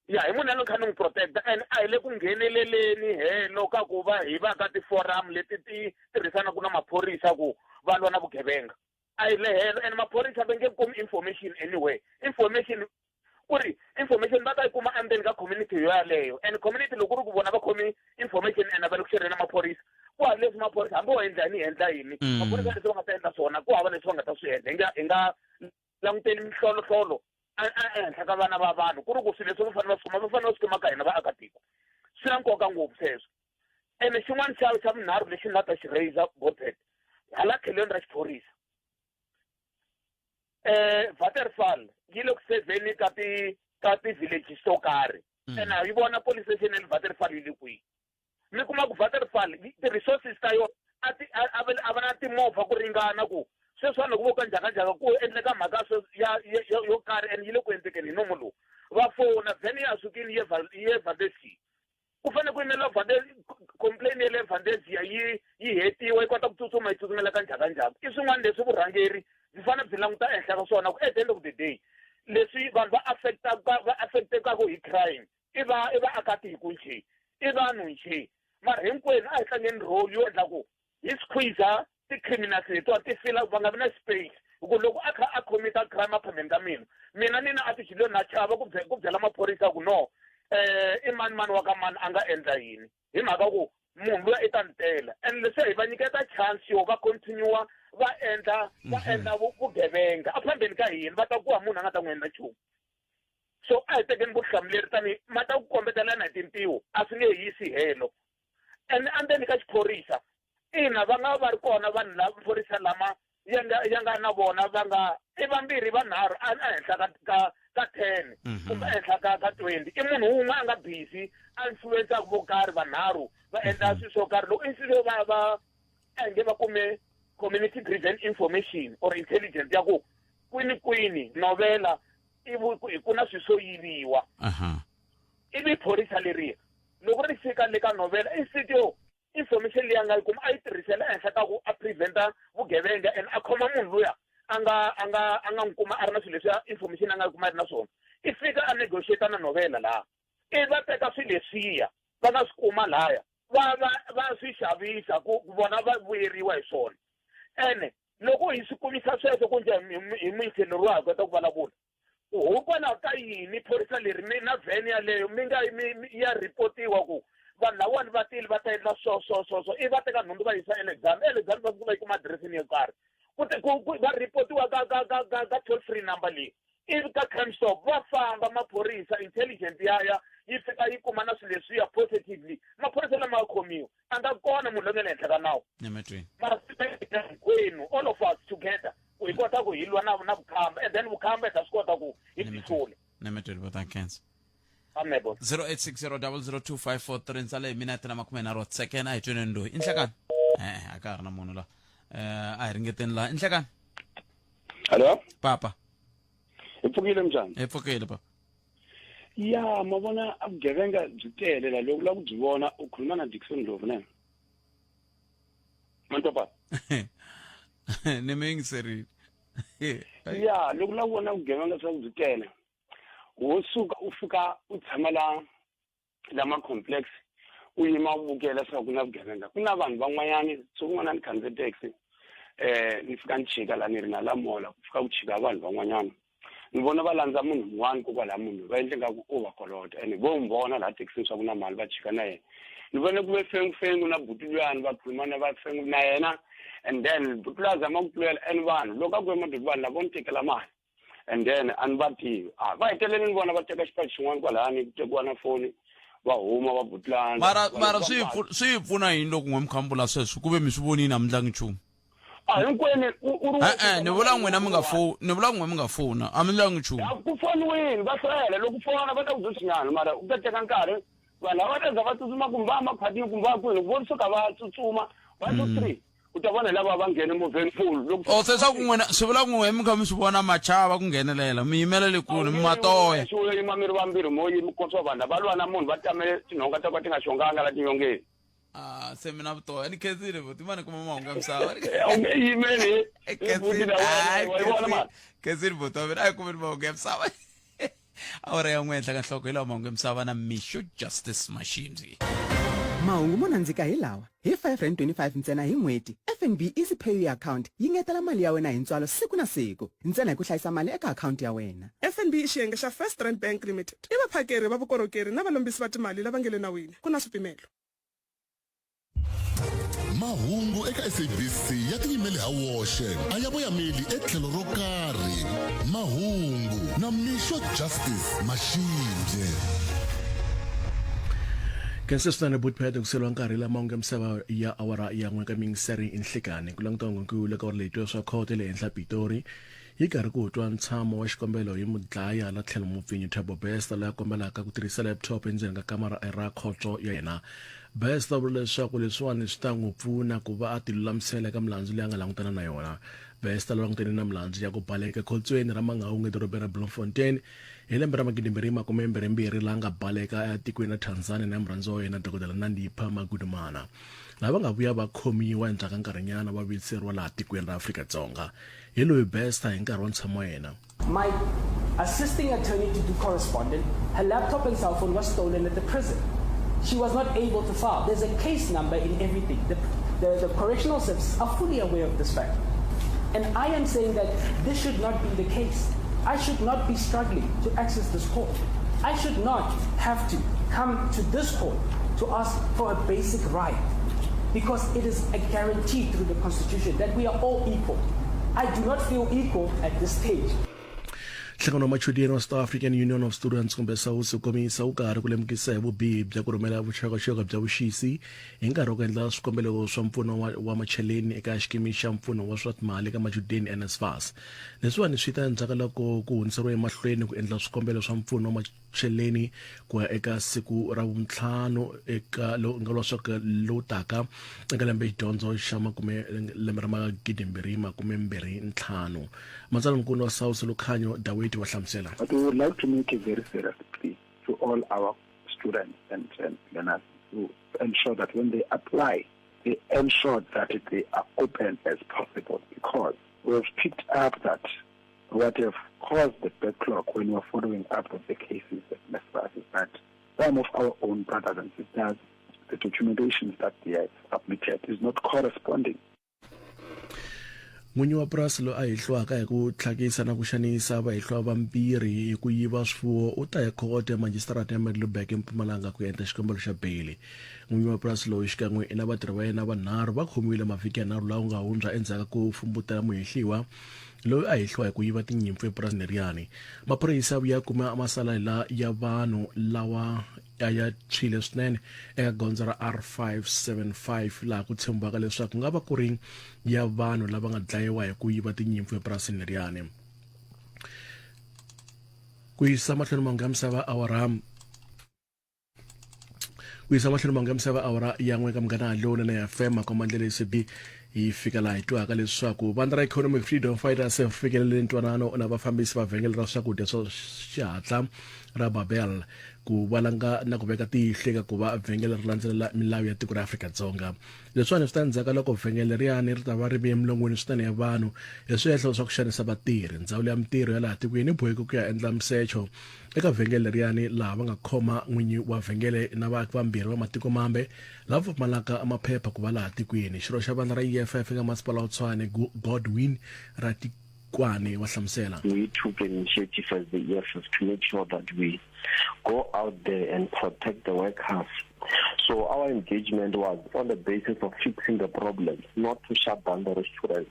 ya hi munhu yaloye ni kha ni n'wi protecta and a hi le ku ngheneleleni helo ka ku va hi va ka tiforum leti ti tirhisanaka na maphorisa ku va lwa na vugevenga a hi le helo and maphorisa va nge kumi information anyway information ku ri information va ta yi kuma endzeni ka community yo yaleyo and community loko ri ku vona va khomi information and va le ku xerheni na maphorisa ku hava leswi maphorisa hambi wo endla ni endla yini maphorisa leswi va nga ta endla swona ku hava leswi va nga ta swi endla hi nga languteli mihlolohlolo ehenhla ka vana va vanhu ku ri ku swilo leswi va fanele va fanele va swi kuma ka hina vaakatiko swi na nkoka ngopfu sweswo ene xin'wana xa vunharhu lexi ni nga ta xi raise Botpet hala tlhelweni ra xiphorisa Waterfall yi le ku seveni ka ti-villages to karhi ene hi vona police station ya Waterfall yi le kwihi mi kuma ku Waterfall ti-resources ta yona a va na timovha ku ringana ku sweswi loko vo ka njhakanjhaka ku endleka mhaka yo karhi and yi le ku endlekeni hi nomu lowu va fona then ya sukini ye Valdezia ku fanele ku yimela complain ya le Valdezia yi hetiwa yi kota ku tsutsuma yi tsutsumela ka njhakanjhaka i swin'wana leswi vurhangeri byi fanele byi languta ehenhla ka swona ku at the end of the day leswi vanhu va affectekaku hi crime i vaakatiko nche i vanhu nche mara hinkwenu a hi tlangeni role yo endla ku hi squeeze ti-criminals letiwa ti fila va nga vi na space hikuva loko a kha a commita crime aphambeni ka mina nina a tixilo na chava ku byela maphorisa ku no i mani wa ka mani a nga endla yini hi mhaka ku munhu luya i ta ni tela and leswi hi va nyiketa chance yo va continue va endla vugevenga aphambeni ka hina va ta kuha munhu a nga ta n'wi endla nchumu so a hi tekeni vutihlamuleri tani ma ta ku kombetelana hi tintiwo a swi nge yisi helo and andzeni ka xiphorisa ina va nga va ri kona vanhu lava maphorisa lama ya nga na vona va nga i vambirhi vanharhu ehenhla ka 10 kumbe ehenhla ka 20 i munhu wun'we a nga busy a influensaka vo karhi vanharhu va endla swilo swo karhi loko insilo va nge va kume community driven information or intelligence ya ku kwini novela ku na swilo swo yiviwa ivi phorisa leriya loko ri fika le ka novela institute information leyi a nga yi kuma a yi tirhisela ehenhla ka ku a preventa vugevenga and a khoma munhu luya a nga n'wi kuma a ri na swilo leswi information a nga yi kuma a ri na swona ifika a negotiate na novela la va teka swilesiya va nga swi kuma laya va swi xavisa ku vona va vuyeriwa hi swona ene loko hi swi kumisa sweswo ku njhe hi muinhleleriwaka ta ku vulavula hikwalaho ka yini phorisa leri mi na vhene yaleyo mi nga ya ripotiwa ku vanhu lavawani va tile va ta endla so i va teka nhundzu va yisa Alexander va fika va yi kuma adiressini yo karhi va ripotiwa ka toll free number leyi ivi ka crime stop va famba maphorisa intelligent yi fika yi kuma na swilo leswiya positively maphorisa lama ya khomiwa a nga kona munhu loyi nga le henhla ka nawu mara hinkwenu all of us together ku hi kota ku hi lwa na vukhamba and then vukhamba hi ta swi kota ku hi tisule Cancer. amebo 0860002543 ntsale hi minute na 30 a hi tweneni loyi inhlekani a ka ha ri na munhu la a hi ringeteni la inhlekani Hello? papa Hi pfukile njani? hi pfukile papa Ya, mabona abugebenga byi tele la loko la ku byi vona u khuluma na Dickson Ndlovu ne. Mantopa. ni mi yingiserile Ya, loko la vona ugebenga swa byi tele. Wo suka u fika u tshama la ma complex u yima u vukela swa ku na vugebenga. Ku na vanhu van'wanyani swin'wana ni khandziye taxi ni fika ni chika la ni ri na la mola ku fika ku chika vanhu van'wanyana. Ni vona va landza munhu un'wana kokwala munhu va endle nga ku overkolota and vo mbona la taxi swa ku na mali va chika na yena ni vone ku ve fengu na butulwana va khuluma na va fengu na yena and then butula zama ku tlulela and vanhu loko a ku ve madodi vanhu lavo ni tekela mali and then a ni va tivi va hetelele ni vona va teka xipachi xin'wana kwalani ku tekiwa na foni va huma va butulana mara swi hi pfuna yini loko n'we mikhambula sweswo ku ve mi swi vonini a mi ndlangi nchumu hinkwenu ni vula n'wina mi nga fona a mi ndlangi nchumu ku foniwini va hlwela loko fona va ta ku byo mara u ta teka nkarhi vanhu lava ta za va tsutsuma kumbe makhwatini kumbe kwini vo suka va tsutsuma 1 2 3 u ta vona lava va nghene movheni full se swa ku n'wina swi vula ku n'we mi kha mi swi vona machava ku nghenelela mi yimela le kule mi matoya swo yima mi ri vambirhi mo yimi kotsa vanhu va lwa na munhu va tamele tinhonga ta ka ti nga xonganga la tinyongeni se mina vutoya ni khetsile vuti mani kuma mahungu ya misava yimeni khetsile vutoya mina a yi kumeni mahungu ya misava awara ya n'we henhla ka nhloko hi lawa mahungu ya misava na Misho Justice Machine mahungu mo nandzika hi lawa hi 525 ntsena hi n'hweti FNB Easy Pay account yi ngetela mali ya wena hi ntswalo siku na siku ntsena hi ku hlayisa mali eka account ya wena. FNB i xiyenge xa First Rand Bank Limited i vaphakeri va vukorhokeri na valombisi va timali lava nge le nawini ku na swipimelo. mahungu eka SABC ya tiyimele ha woxe a ya voyameli etlhelo ro karhi mahungu na Misho Justice Machine Kensesitane butphede kuselwa nkarhi la mahungu ya misava ya awara ya n'we ka mingiseri inhlekani ku langutana ngnkulu ka leto swa khoto le henhla Pitori yi karhi ku twa ntshamo wa xikombelo hi mudlaya la tlhelo mupfinyi Thabo Bester la kombelaka ku tirhisa laptop endzeni ka kamera ra khoto ya yena. Bester vula leswaku leswiwani swi ta n'wi pfuna ku va a tilulamisela ka milandzu leyi a nga langutana na yona. Bester la langutane na milandzu ya ku baleka ekhotsweni ra Mangaung edorobeni ra Bloemfontein hi lembe ra 2022 la nga baleka etikweni ra Tanzania na murhandziwa wa yena Dr. Nandipha Magudumana lava nga vuya va khomiwa endzhaku ka nkarhinyana va vuyiseriwa laha tikweni ra Afrika-Dzonga hi loyi Bester hi nkarhi wa ntshamo wa yena. My assisting attorney to do correspondent, her laptop and cell phone was stolen at the prison. She was not able to file. There's a case number in everything. The correctional services are fully aware of this fact. And I am saying that this should not be the case. I should not be struggling to access this court. I should not have to come to this court to ask for a basic right, because it is a guarantee through the Constitution that we are all equal. I do not feel equal at this stage. Nhlangano wa machudeni wa South African Union of Students kumbe SAUS komisa wu karhi ku lemukisa hi vubihi bya ku rhumela vuxokoxoko bya vuxisi hi nkarhi wa ku endla swikombelo swa mpfuno wa macheleni eka xikimi xa mpfuno wa swa timali eka machudeni NSFAS. Leswiwani swi ta endzhaku loko ku hundzeriwa emahlweni ku endla swikombelo swa mpfuno wa macheleni ku ya eka siku ra vuntlhanu eka nga lwa swaka lowu taka eka lembe dyondzo xa lembe ra 2025. Matsalaninkulu wa SAUS Lukhanyo Dawiti wa hlamusela. But we would like to make a very serious plea to all our students and learners to ensure that when they apply, they ensure that they are open as possible, because we have picked up that what have caused the backlog when we were following up with the cases at NSFAS is that some of our own brothers and sisters, the documentations that they have submitted is not corresponding. N'winyi wa purasi lo a hi hlwaka hi ku tlhakisa na ku xanisa vahihlwa vambirhi hi ku yiva swifuwo u ta hi khoto ya majisitarata ya Middelburg eMpumalanga ku endla xikombelo xa beyili. N'winyi wa purasi lowu xikan'we na vatirhi va yena vanharhu va khomiwile mavhiki yanharhu lawa nga hundza endzhaku ku fumbutela muhehliwa loyi a hehliwa hi ku yiva tinyimpfu epurasini leriyani. Maphorisa ya kuma masala ya vanhu lawa ya tshwile swinene eka gondzo ra R575 laha ku tshembaka leswaku nga va ku ri ya vanhu lava nga dlayiwa hi ku yiva tinyimpfu epurasini leriyani. Ku yisa mahlweni mangu ya misava awara ya n'we ka Munghana Lonene ya FM makomandlele SB hi fika laha hi twaka leswaku vandla ra Economic Freedom Fighters fikelele ntwanano na vafambisi va vhengele ra swakudya swa xihatla ra Babel ku valanga na ku veka tihlo eka ku va vhengele ri landzelela milawu ya tiko ra Afrika-Dzonga. Leswiwani swi ta endzhaku loko vhengele riyani ri ta va ri ve emilongweni switane ya vanhu hi swihehlo swa ku xanisa vatirhi. Ndzawulo ya mitirho ya laha tikweni boheke ku ya endla misecho eka vhengele riyani laha va nga khoma n'winyi wa vhengele na vaaki vambirhi va matiko mambe lava pfumalaka maphepha ku va laha tikweni. Xirho xa vandla ra EFF eka masipala wa Tshwane Godwin Ratikwane wa hlamusela. We took an initiative as the EFF to make sure that we go out there and protect the workers. So our engagement was on the basis of fixing the problems, not to shut down the restaurant.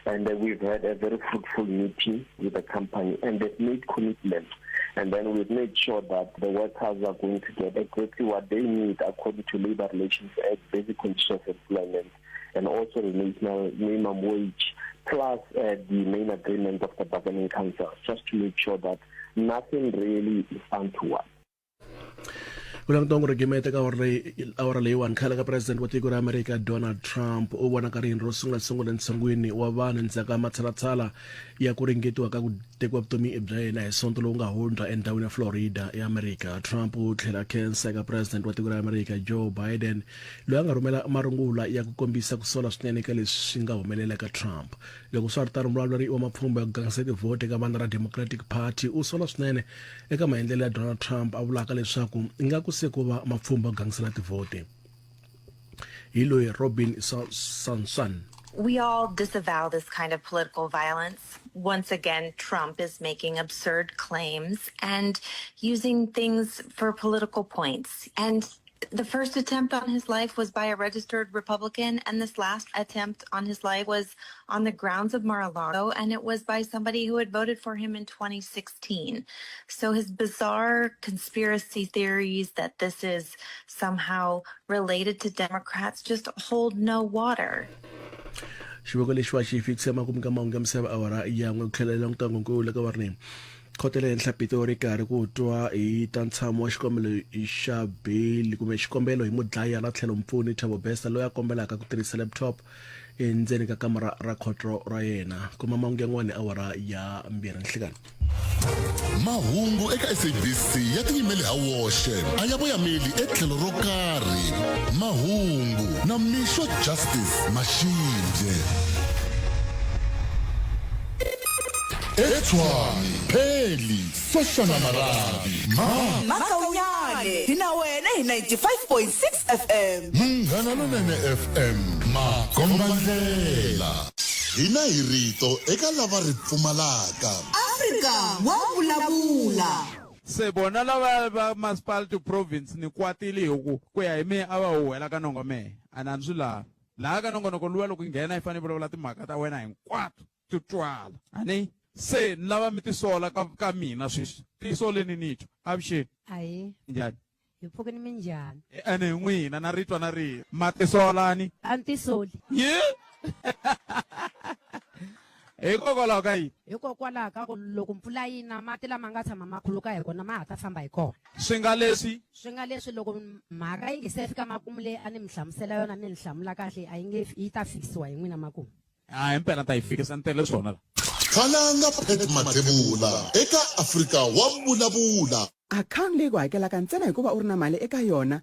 And we've had a very fruitful meeting with the company, and they've made commitments. And then we've made sure that the workers are going to get exactly what they need according to Labour Relations Act, basic conditions of employment, and also the minimum wage, plus the main agreement of the Bargaining Council, just to make sure that nothing really is untoward. Kulang tong regimete ka awara leyiwani khale ka president wa tiko ra America Donald Trump u vona ka ri ro sungula ntshangwini wa vanhu ndzhaku matshalatshala ya ku ringetiwa ka ku tekiwa vutomi bya yena hi sonto lowu nga hundza endhawini ya Florida ya America. Trump u tlhela khensa ka president wa tiko ra America Joe Biden loyi a nga rhumela marungula ya ku kombisa ku sola swinene ka leswi swi nga humelela ka Trump. Loko swi ri tano muvulavuri wa mapfhumba ya ku gangisa tivote ka vandla ra Democratic Party u sola swinene eka maendlelo ya Donald Trump a vulaka leswaku ingaku se ku va mapfhumba ya ku gangisela tivote. Hi loyi Robin Sanson. We all disavow this kind of political violence. Once again, Trump is making absurd claims and using things for political points. And the first attempt on his life was by a registered Republican, and this last attempt on his life was on the grounds of Mar-a-Lago, and it was by somebody who had voted for him in 2016. So his bizarre conspiracy theories that this is somehow related to Democrats just hold no water. Xivoko lexi wa xi fikise makumu ka mahungu ya misava awara ya n'we ku tlhelela ntangukulu ka varimi khoto le henhla Pitori karhi ku twa hi ta ntshamo wa xikombelo xa beyili kumbe xikombelo hi mudlayi ala tlhelo mpfuni Thabo Bester loyi a kombelaka ku tirhisa laptop endzeni ka kamera ra khoto ra yena. Kuma mahungu yan'wana awara ya 2 nhlekani. Mahungu eka SABC ya tiyimeli ha woxe a ya voyameli etlhelo ro karhi. Mahungu na Misho Justice Mashinde. Etshwane Pheli Soshana Marabi Makaunyane hina wena hi 95.6 FM. Munghana Lonene FM Makombandlela. Hina hi rito eka lava ri pfumalaka. Afrika wa vulavula. Se bona lava va municipality province ni kwatile huku ku ya hi me ava huwela ka nongome ananzwi laha ka nongonoko luwa loko nghena i fane vulavula timhaka ta wena hinkwato ti twala ani se ni lava mi tisola ka mina sweswi tisoleni nitwa avuxeni Ayi, njhani hi pfukeni minjhani? ene n'wina na ritwa na rihi matisolani Antisoli. ye hikokwalaho ka yini Hikokwalaho ka ku loko mpfula yi na mati lama nga tshama ma khuluka hi kona ma ha ta famba hi kona. swi nga leswi Loko mhaka yi nge se fika makumu leyi a ni mi hlamusela yona ni ni hlamula kahle a yi nge yi ta fikisiwa hi n'wina makumu. impela ta yi fikisa ni tele swona la Khalanga Pet Mathebula eka Afrika wa vulavula. account leyi ku hakelaka ntsena hikuva u ri na mali eka yona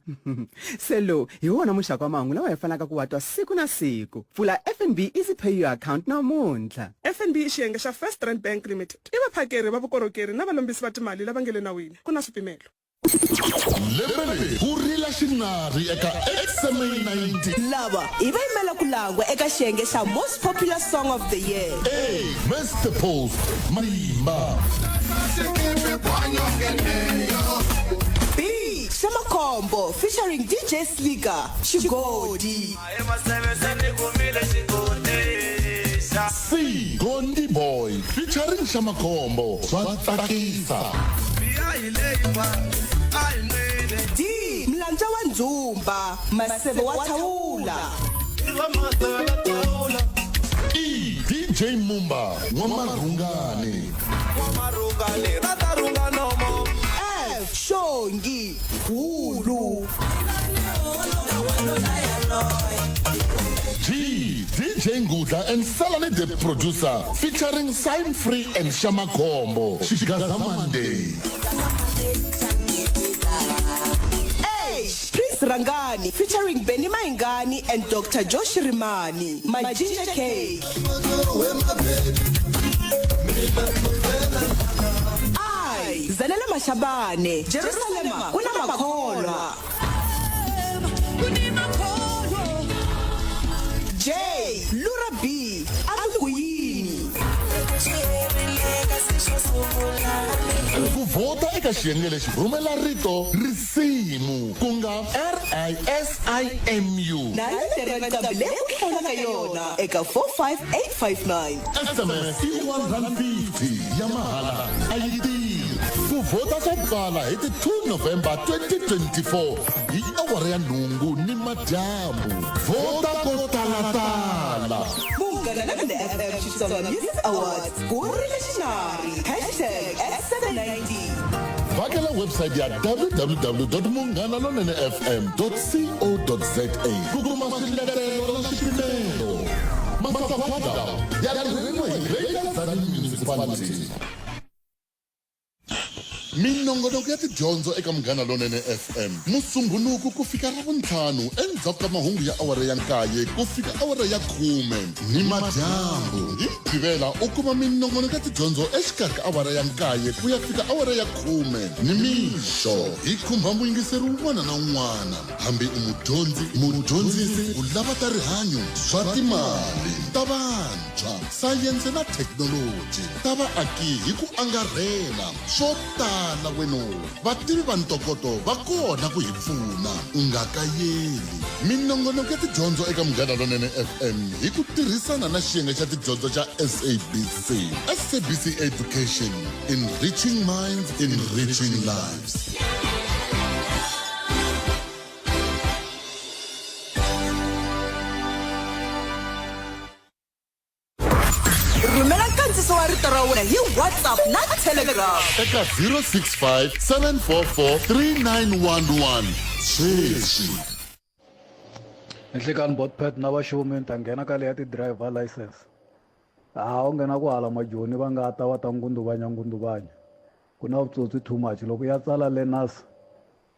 se lo hi wona muxaka wa mahungu lawa hi fanelaka ku watwa siku na siku pfula FNB Easy Pay You account namuntlha. FNB i xiyenge xa First Rand Bank Limited i vaphakeri va vukorhokeri na valombisi va timali lava nge le nawini ku na swipimelo. lembe ku rila xinari eka XMA 90 lava i va yimela ku langwa eka xiyenge xa Most Popular Song of the Year. A Mr Post Malimba. B Shamakombo featuring DJ Sliga Shigodi. C Gondi Boy featuring Shamakombo Swatakisa. D Mlanja wa Nzumba Masebe wa Thawula. E DJ Mumba Wamarungane. F Shongi Hulu. G DJ Ngudla and Salani the producer featuring Sign Free and Shamakombo Shigazamande. Prince Rangani featuring Benny Maingani and Dr. Josh Rimani. My ginger cake. I Zanele Mashabane Jerusalem kuna makholwa. J Lura B Alukuyini. Ku vota eka xiyenge lexi rhumela rito risimu ku nga RISIMU na letereka leyi u hlawulaka yona eka 45859. SMS i 150 ya mahala a yi tirhi. Ku vota swa pfala hi ti 2 November 2024 hi awara ya nhungu ni madyambu. Vota ko talatala. Munghana Lonene FM Xitsonga Music Awards ku rile xinari #S790. Vakela website ya www.munghanalonenefm.co.za ku kuma swiletelo na swipimelo. Masagwada ya tirheriwa hi Greater Tzaneen Municipality. Minongonoko ya tidyondzo eka Munghana Lonene FM Musumbhunuku ku fika Ravuntlhanu endzhaku ka mahungu ya awara ya 9 ku fika awara ya 10 ni madyambu. Hi Mugqivela u kuma minongonoko ya tidyondzo exikarhi ka awara ya 9 ku ya fika awara ya 10 ni mixo. Hi khumba muyingiseri wun'wana na wun'wana hambi u mudyondzisi u lava ta rihanyo swa timali ta vantshwa sayense na thekinoloji ta vaaki hi ku angarhela swo tala weno vativi va ntokoto va kona ku hi pfuna u nga kayeli. Minongonoko ya tidyondzo eka Munghana Lonene FM hi ku tirhisana na xiyenge xa tidyondzo xa SABC Education, enriching minds, enriching lives. Rhumela nkandziso wa rito ra wena hi WhatsApp na Telegram eka 065 744 3911. Sweswi Enhlekani botpet na vaxumi ta nghena ka leya ti-driver license. U nghena ku hala majoni va nga ta va ta ngunduvanya. Ku na vutsotsi too much. Loko ya tsala learners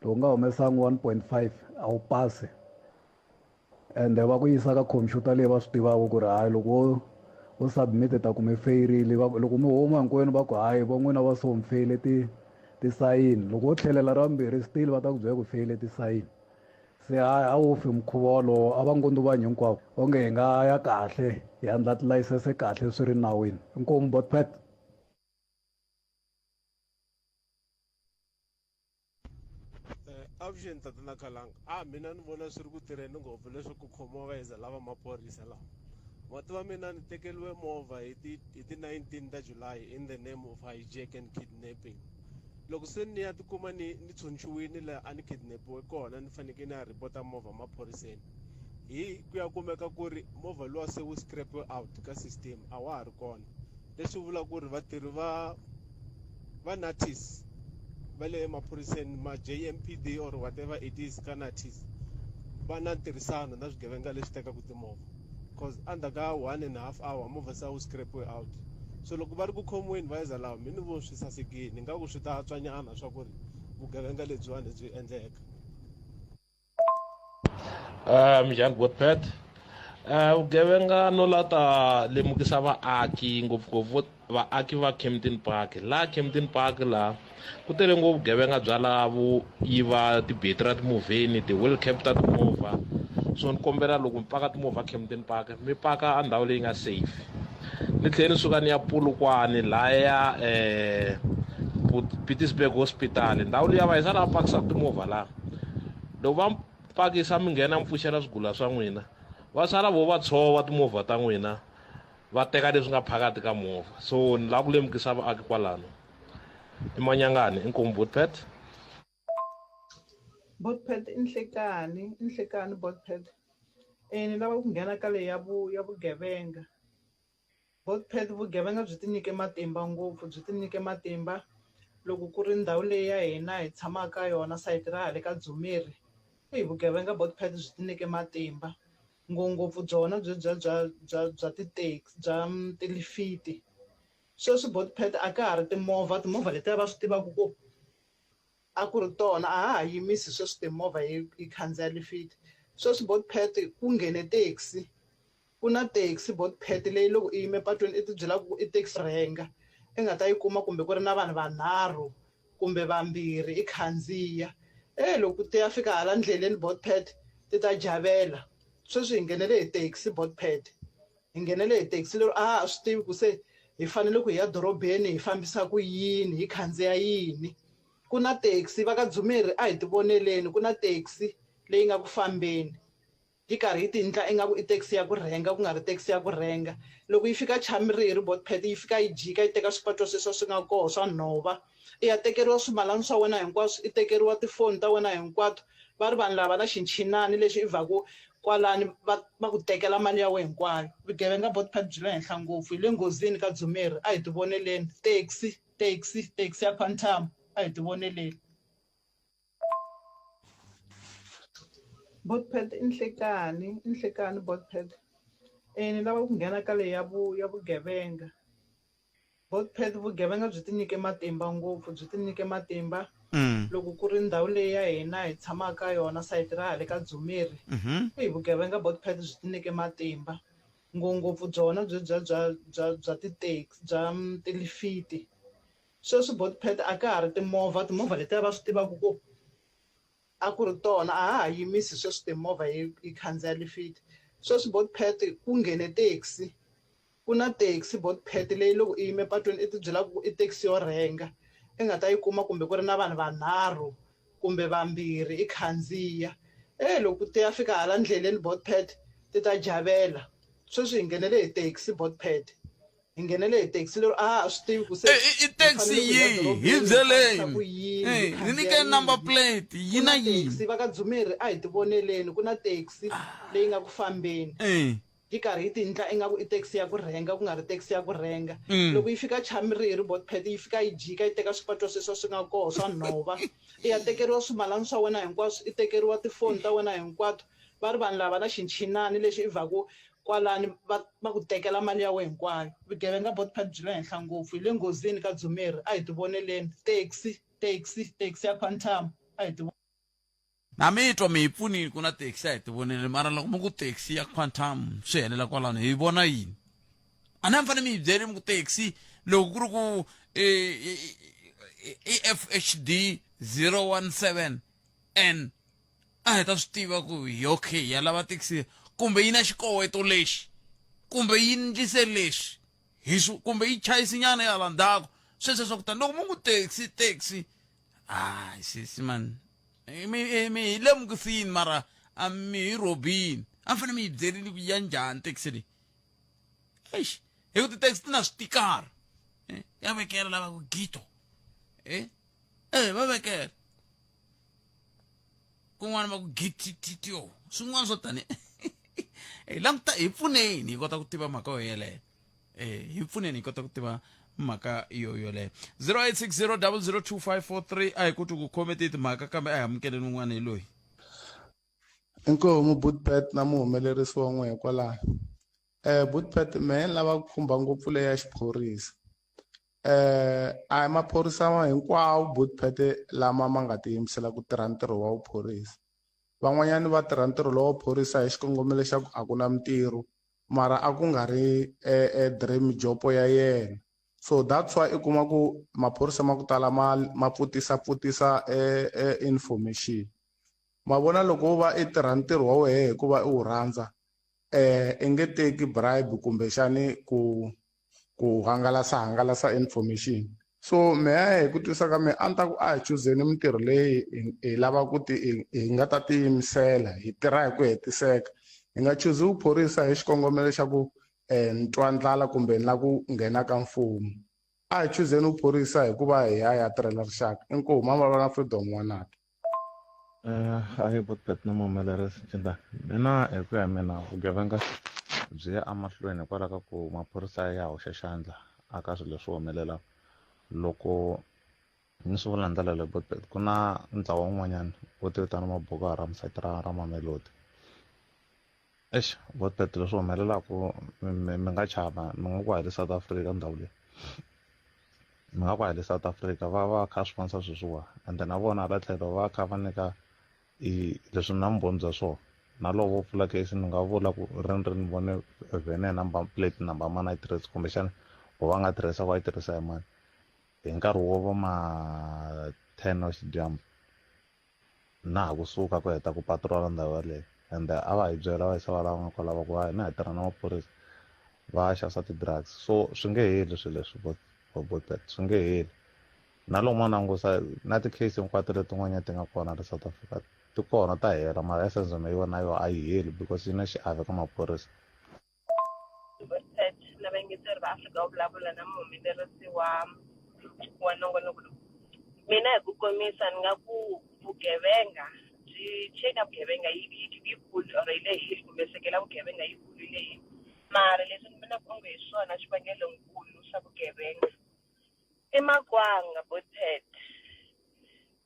loko nga humesangi 1.5 a wu pasi. Ende va ku yisa ka computer leyi va swi tivaka ku ri hayi loko u submit ta kume fairile loko mi huma hinkwenu va ku hayi va n'wina va so mi feyile tisayini. Loko u tlhelela ra vumbirhi still va ta ku byela ku feyile tisayini. Se a wu fi mukhuva wolowo a va ngunduvanya hinkwavo onge hi nga ya kahle hi endla tilayisense kahle swi ri nawini. Inkomu botpet. Avuxeni tatana Khalanga. Mina ni vona swi ri ku tirheni ngopfu leswi ku khomiwa va heza lava maphorisa lawa. Mativa mina ni tekeliwe movha hi ti 19 ta July in the name of hijack and kidnapping. Loko se ni ya tikuma ni tshunxiwile la a ni kidnapiwe kona ni fanekele ni ya report movha maphoriseni. Hi ku ya kumeka ku ri movha lowa se wu scrap out ka system a wa ha ri kona. Leswi vula ku ri vatirhi va notice va le maphoriseni ma JMPD or whatever it is ka notice va na ntirhisano na swigevenga leswi tekaka timovha. Because under ka 1.5 hour movha se wu scrap out. So loko va ri ku khomiweni va heza lawa mina vo swi sasekile ni nga ku swi ta tswanyana swa ku ri vugevenga lebyiwani byi endleka. Mjani Botpet. Vugevenga no lata lemukisa vaaki ngopfungopfu vaaki va Kempton Park. La Kempton Park la ku tele ngopfu vugevenga bya lavo yiva tibetri ta timovheni, ti-wheel cap ta timovha. So ni kombela loko mi paka timovha Kempton Park mi paka a ndhawu leyi nga safe. Ni tlhela ni suka ni ya Polokwane laya Pietersburg Hospital. Ndhawu liya va yisa lava pakisaka timovha laha. Loko va pakisa mi nghena mi pfuxela swigula swa n'wina, va sala vo va tshova timovha ta n'wina va teka leswi nga phakati ka movha. So ni lava ku lemukisa vaaki kwalano. I Manyangani, inkomu Botpet. Botpet inhlekani Botpet. Ni lava ku nghena ka leyi ya vugevenga. Botpet vugevenga byi tinyike matimba ngopfu, byi tinyike matimba loko ku ri ndhawu leyi ya hina hi tshamaka yona sayiti ra hale ka Dzumeri. Vugevenga Botpet byi tinyike matimba ngopfu byona bya ti-taxi bya tilifiti. Sweswi Botpet a ka ha ri timovha letiya va swi tivaka ku a ku ri tona a ha yimisi sweswi timovha yi khandziya lifiti. Sweswi Botpet ku nghene taxi, ku na taxi Botpet leyi loko i yime patwini i ti byela ku i taxi renga i nga ta yi kuma kumbe ku ri na vanhu vanharhu kumbe vambirhi i khandziya. Loko ti ya fika hala ndleleni Botpet ti ta javela. Sweswi hi nghenele hi taxi Botpet, hi nghenele hi taxi lero a swi tivi ku se hi fanele ku hi ya dorobeni hi fambisa ku yini, hi khandziya yini. Ku na taxi va ka Dzumeri a hi ti voneleni, ku na taxi leyi nga ku fambeni yi karhi yi tindla ingaku i taxi ya ku rhenga ku nga ri taxi ya ku rhenga. Loko yi fika Chamiriri Botpet yi fika yi jika yi teka swipatwa sweswo swi nga koho swa nhova, i ya tekeriwa swimalana swa wena hinkwaswo, i tekeriwa tifoni ta wena hinkwato. Va ri vanhu lava na xinchinani lexi i vaku kwalani va ku tekela mali ya wena hinkwayo. Vugevenga Botpet byi le henhla ngopfu, hi le nghozini ka Dzumeri a hi ti voneleni. Taxi ya Quantum a hi ti voneleni. Botpet inhlekani Botpet. Ni lava ku nghena ka leyi ya vugevenga. Botpet vugevenga byi tinyike matimba ngopfu, byi tinyike matimba loko ku ri ndhawu leyi ya hina hi tshamaka yona sayiti ra hale ka Dzumeri. Vugevenga Botpet byi tinyike matimba ngopfu byona bya ti-taxi bya tilifiti. Sweswi Botpet a ka ha ri timovha letiya va swi tivaka ku a ku ri tona a ha yimisi sweswi timovha yi khandziya lifiti. Sweswi Botpet ku nghene taxi, ku na taxi Botpet leyi loko i yime patwini i ti byela ku i taxi yo rhenga i nga ta yi kuma kumbe ku ri na vanhu vanharhu kumbe vambirhi i khandziya. Loko ti ya fika hala ndleleni Botpet ti ta javela. Sweswi hi nghenele hi taxi Botpet, hi nghenele hi taxi lero a swi tivi ku se i taxi yihi hi byeleni ni nyike number plate yi na yini. Va ka Dzumeri a hi ti voneleni, ku na taxi leyi nga ku fambeni yi karhi yi tindla ingaku i taxi ya ku rhenga ku nga ri taxi ya ku rhenga. Loko yi fika Chamiriri Botpet yi fika yi jika yi teka swipatwa sweswo swi nga koho swa nhova, i ya tekeriwa swimalana swa wena hinkwaswo, i tekeriwa tifoni ta wena hinkwato. Va ri vanhu lava na xinchinani lexi i vaku kwalani va ku tekela mali ya wena hinkwayo. Vugevenga Botpet byi le henhla ngopfu, hi le nghozini ka Dzumeri a hi ti voneleni. Taxi ya Quantum a hi ti na mi twa mi hi pfunini ku na taxi a hi ti voneleni, mara loko mi ku taxi ya Quantum swi helela kwalano hi vona yini? A na mi fanele mi hi byeli mi ku taxi loko ku ri ku EFHD 017N a hi ta swi tiva ku hi okay ya lava taxi kumbe yi na xikoweto lexi kumbe yi ndlise leswi kumbe yi chayisinyana ya hala ndzhaku sweswo swa ku tani. Loko mi ku taxi sisi man mi hi lemukisini mara a mi hi robini, a mi fanele mi hi byerile ku ya njhani taxi leyi. Hi ku ti-taxi ti na switikara ya vekela lava ku Gito va vekela kun'wana va ku gititio swin'wana swo tani. Languta hi pfuneni hi kota ku tiva mhaka yo yeleyo, hi pfuneni hi kota ku tiva mhaka yo yoleyo. 0860002543 a hi koti ku khomete timhaka kambe a hi amukeleni un'wana hi loyi. Inkomu Botpet na muhumelerisi wa n'we hikwalaho. Botpet me lava ku khumba ngopfu leya xiphorisa. a hi maphorisa hinkwawo Buddpet lama ma nga tiyimisela ku tirha ntirho wa vuphorisa. Van'wanyani va tirha ntirho lowo phorisa hi xikongomelo xa ku a ku na mintirho mara a ku nga ri dream job ya yena. So that's why i kuma ku maphorisa ma ku tala ma putisa information. Ma vona loko va i tirha ntirho wa wena hikuva i wu rhandza i nge teki bribe kumbe xani ku hangalasa information. So mehe hi ku twisa ka me a ni ta ku a hi chuzeni mintirho leyi hi lava ku hi nga ta tiyimisela hi tirha hi ku hetiseka. Hi nga chuzi vuphorisa hi xikongomelo xa ku ntwa ndlala kumbe na ku nghena ka mfumo. A hi chuzeni vuphorisa hikuva hi ya tirhela rixaka. Inkomu ma va na freedom wanaka. A hi Buddpet na muhumelerisi cinta mina hi ku ya mina vugevenga byi ya amahlweni hikwalaho ka ku maphorisa ya hoxa xandla aka swilo leswi humelela loko ni swi vula ndlela leyi Buddpet ku na ntlawa wun'wanyana wo tivitana Boko Haram site ra Mamelodi. Buddpet leswi humelelaku mi nga chava mi nga ku hali South Africa ndhawu leyi mi nga ku hali South Africa va kha sponsor sweswiwa ende na vona hala tlhelo va kha va nyika leswi na mbhoni bya swona na loko vo pfula case ni nga vula ku rini vone vhene number plate number mana yi tirhisa kumbexana va nga tirhisa va yi tirhisa hi mani hi nkarhi wo va ma 10 wa xidyambu na ha kusuka ku heta ku patrola ndhawu yaleyo ende a va hi byela va yisa va lava nga kwalava ku va na hi tirha na maphorisa va xavisa ti-drugs. So swi nge heli swilo leswi Buddpet swi nge heli na loko ma langusa na ti-case hinkwato letin'wanyana ti nga kona la South Africa ti kona ta hela mara essence na yo a yi heli because yi na xiave ka maphorisa. Buddpet na vaingeteri va Afrika va vulavula na muhumelerisi wa nongonoko lowu. Mina hi ku komisa ni nga ku vugevenga byi cheka vugevenga yi kulu or yi lehile kumbe sekela vugevenga yi kulu yi lehile mara leswi ni vona onge hi swona xivangelonkulu xa vugevenga i makwanga Buddpet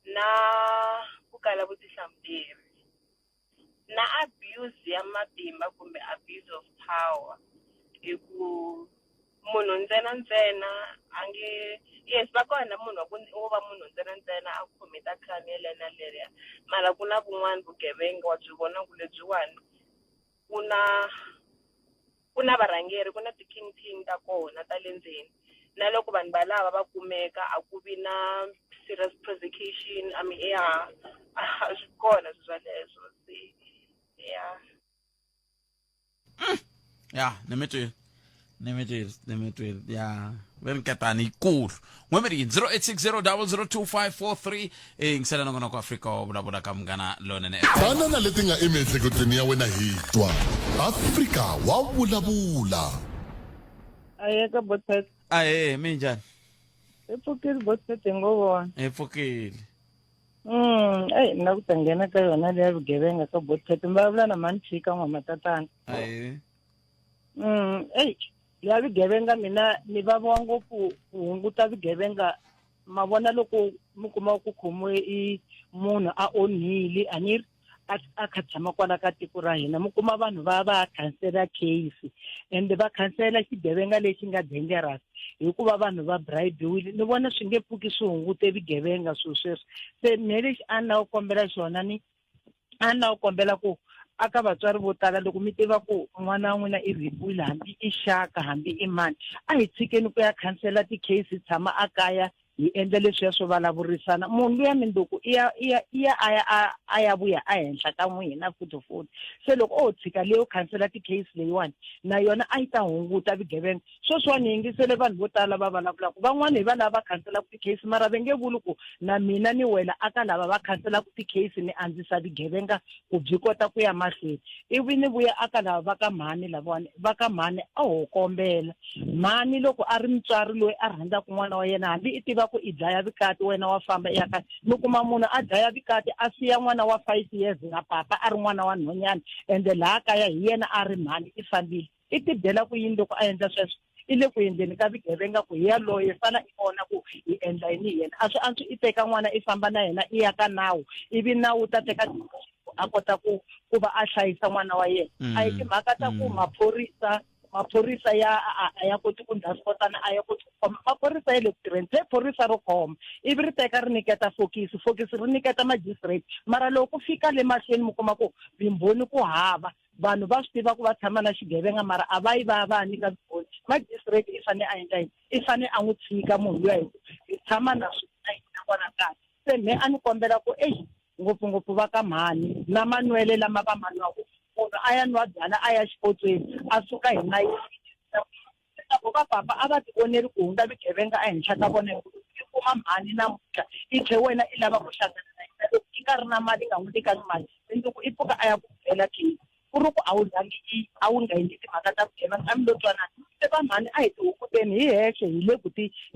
na ku kala vutihlamuleri na abuse ya matimba kumbe abuse of power hi ku munhu ntsena a nge yes va kona munhu wo va munhu ntsena a commit-a crime yelena leriya mara ku na kun'wana vugevenga wa byi vona ku lebyiwani ku na varhangeri ku na ti-kingpin ta kona ta le ndzeni na loko vanhu valava va kumeka a ku vi na serious prosecution swi kona sweswo Nemetwe ya venkatani ikulu ngwemeri 0860002543 ngisela nongona ku Africa obula ka mngana lona ne fana na leti nga emiehleketweni ya wena hi twa Africa wa vulavula. Ayeka Buddpet minjani epfukile Buddpet ngovona epfukile na ku ta nghena ka yona leya vugevenga ka Buddpet mbavula na manchika n'wamatatana ya vugevenga mina ni vaviwa ngopfu ku hunguta vugevenga mavona loko mi kuma ku khomiwe i munhu a onhile a ni a kha tshama kwala ka tiko ra hina mi kuma vanhu va khansela case ende va khansela xigevenga lexi nga dangerous hikuva vanhu va bribewiwile ni vona swi nge pfuki swi hungute vugevenga sweswo se me lexi a ni wu kombela xona a ni wu kombela ku aka vatswari vo tala loko mi tiva ku n'wana wa n'wina i rhipiwile hambi i xaka hambi i mani a hi tshikeni ku ya khansela ti-case tshama a kaya hi endla leswiya swo vulavurisana munhu luya mindzuku i ya vuya ehenhla ka n'wina futhi se loko o tshika leyo khansela ti-case leyiwani na yona a yi ta hunguta vugevenga sweswiwani hi yingisele vanhu vo tala va vulavulaka van'wani hi va lava va khanselaka ti-case mara va nge vuli ku na mina ni wela aka lava va khanselaka ti-case ni andzisa vugevenga ku byi kota ku ya mahlweni ivi ni vuya aka lava va ka mhani lavawani va ka mhani a ho kombela mhani loko a ri mutswari loyi a rhandzaka n'wana wa yena hambi i tiva ku i dlaya vikati wena wa famba ya ka ni kuma munhu a dlaya vikati a siya n'wana wa 5 years na papa a ri n'wana wa nhonyana ende laha kaya hi yena a ri mhani i fambile i tibyela ku yini loko a endla sweswo i le ku endleni ka vugevenga ku hi yaloye fana i vona ku hi endla yini hi yena a swi antswi i teka n'wana i famba na yena i ya ka nawu ivi nawu ta teka a kota ku va a hlayisa n'wana wa yena a hi timhaka ta ku maphorisa ya koti ku ndhaspotana a ya koti ku khoma maphorisa ya le ku tirheni se phorisa ro khoma ivi ri teka ri niketa fokisi ri niketa magistrate mara loko ku fika le mahlweni mi kuma ku vimbhoni ku hava vanhu va swi tiva ku va tshama na xigevenga mara a va yi va nyika vimbhoni magistrate i fane a endla yini i fane a n'wi tshika munhu luya hi tshama na swina hina kona kahle se me a ni kombela ku ngopfungopfu va ka mhani na manwele lama va manwaku munhu a ya nwa byala a ya xipotsweni a suka hi leswaku va papa a va ti voneri ku hundza vugevenga ehenhla ka vona i kuma mhani namuntlha i tlhe wena i lava ku hlangana na yena loko i nga ri na mali nga n'wi tekangi mali mundzuku i pfuka a ya ku byela khini ku ri ku a wu zangi a wu nga endli timhaka ta vugevenga a mi lo twanana se va mhani a hi ti hukuteni hi hexe hi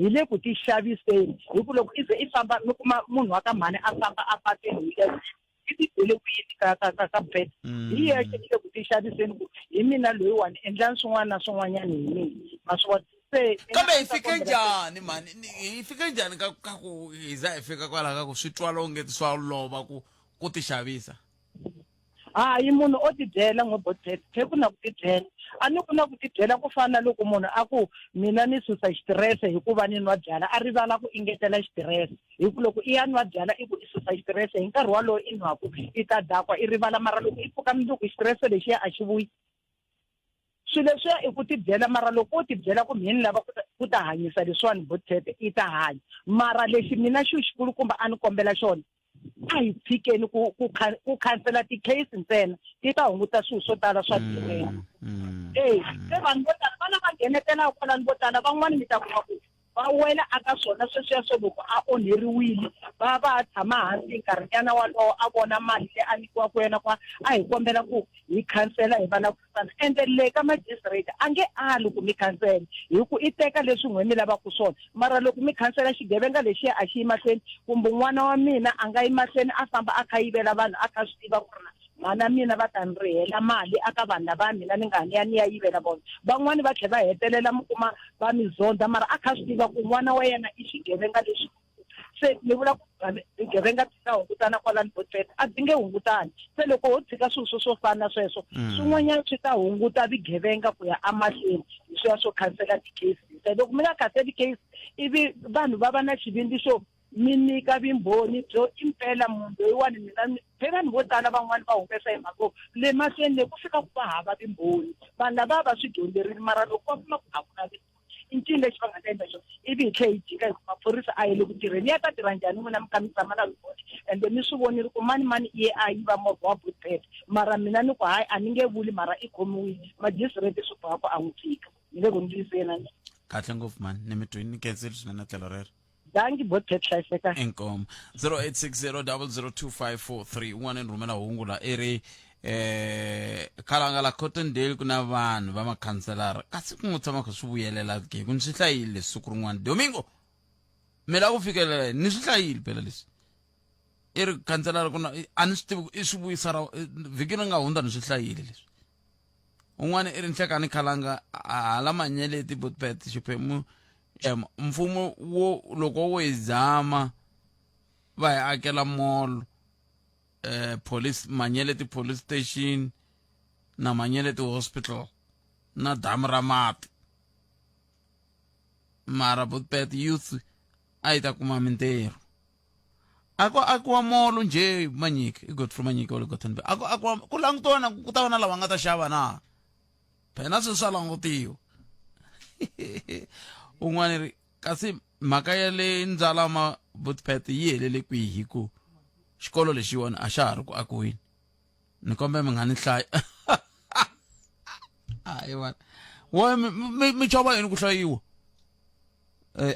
le ku ti xaviseni hi ku loko i ze i famba mi kuma munhu wa ka mhani a famba a pateni hi ti bele ku yini ka bet hi yexe hi le ku ti xaviseni ku hi mina loyiwani endlani swin'wana na swin'wanyana hi mina ma swi vona se kambe hi fike njhani mani hi fike njhani ka ku hi za hi fika kwalaho ka ku swi twala ongeti swa lova ku ti xavisa hayi munhu o tibyela n'webotete ku na ku tibyela a ni ku na ku tibyela ku fana na loko munhu a ku mina ni susa xitirese hikuva ni nwa byala a rivala ku ingetela xitirese hi ku loko i ya nwa byala i ku i susa xitirese hi nkarhi walowo i nwaku i ta dakwa i rivala mara loko i pfuka mundzuku xitirese lexiya a xi vuyi swilo leswiya i ku tibyela mara loko u tibyela ku mini lava ku ta hanyisa leswiwani botete i ta hanya mara lexi mina xikulukumba a ni kombela xona a hi tshikeni ku khansela ti-case ntsena ti ta hunguta swilo swo tala swa tirhela se vanhu vo tala va lava nghenetela kwalani vo tala van'wani mi ta kuma ku va wela aka swona sweswiya swo loko a onheriwile va tshama hansi nkarhinyana walowo a vona mali leyi a nyikiwaka yena a hi kombela ku hi khansela hi va na kusana ende le ka magistrate a nge ali ku mi khansela hi ku i teka leswi n'we mi lavaka swona mara loko mi khansela xigevenga lexiya a xi yi mahlweni kumbe n'wana wa mina a nga yi mahlweni a famba a kha yivela vanhu a kha swi tiva ku ri mana mina va ta ni rihela mali aka vanhu lava mina ni nga ni ya yivela vona van'wani va tlhela va hetelela mi kuma va mi zonda mara a kha swi tiva ku n'wana wa yena i xigevenga lexi se ni vula ku vugevenga byi ta hungutana kwalani botete a byi nge hungutani se loko ho tshika swilo swo fana na sweswo swin'wanyana swi ta hunguta vugevenga ku ya amahlweni hi swiya swo khansela ti-case se loko mi nga khanseli case ivi vanhu va va na xivindzi xo mi nyika vimbhoni byo impela munhu loyiwani mina phela ni vo tala van'wani va humesa hi mhaka le mahlweni le ku fika ku va hava vimbhoni vanhu lava va swi dyondzerile mara loko va kuma ku a ku na i ncini lexi va nga ta endla xona ivi hi tlhe hi jika hi ku maphorisa a yi le ku tirheni ya ta tirha njhani n'wina mi kha mi tshama na vimbhoni ende mi swi vonile ku mani iye a yiva movha wa botete mara mina ni ku hayi a ni nge vuli mara i khomiwile magistrate swi boha ku a n'wi tshika ni le ku ndluyiseni kahle ngopfu mani ni mi twini ni kenseli swinene tlhelo rero dangi botete hlayiseka inkomo 0860002543 ni rhumela hungu la i ri khalanga la Cottondale ku na vanhu va makhanselara kasi ku n'wi tshama kha swi vuyelela ke ku ni swi hlayile siku rin'wana Domingo mi la ku fikelela ni swi hlayile phela leswi i ri khanselara ku na a ni swi tivi i swi vuyisa ra vhiki ri nga hundza ni swi hlayile leswi un'wana i ri nhlekani khalanga hala manyeleti botpet xiphemu mfumo wo loko wo hi zama va hi akela mall police manyeleti police station na manyeleti hospital na damu ra mati mara botpet youth a yi ta kuma mintirho akiwa mall nje manyika i Godfrey Manyika wa le Gothenburg ku langutiwa ku ta va na lava nga ta xava na phela swi swa langutiwa un'wana ri kasi mhaka ya le Ndzalama botpet yi helele kwihi hi ku xikolo lexiwani a xa ha ri ku akiwini ni kombe mi nga ni hlaya hayiwani wo mi chava yini ku hlayiwa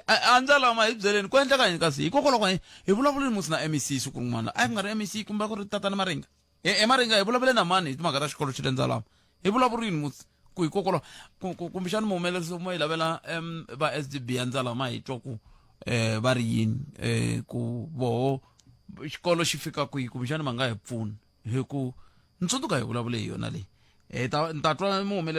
a Ndzalama hi byeleni ku endleka yini kasi hikokwalaho hi vulavuleni musi na MEC siku rin'wana a hi nga ri MEC kumbe ku ri tatana Maringa Maringa hi vulavule na mani hi timhaka ta xikolo xa le Ndzalama hi vulavurini musi ku hikokwalaho kumbexani muhumelerisi mo hi lavela va SDB ya Ndzalama hi twa ku va ri yini ku voho xikolo xi fika kwihi kumbexani ma nga hi pfuna hi ku ni tsundzuka hi vulavule hi yona leyi ni ta twa muhumelerisi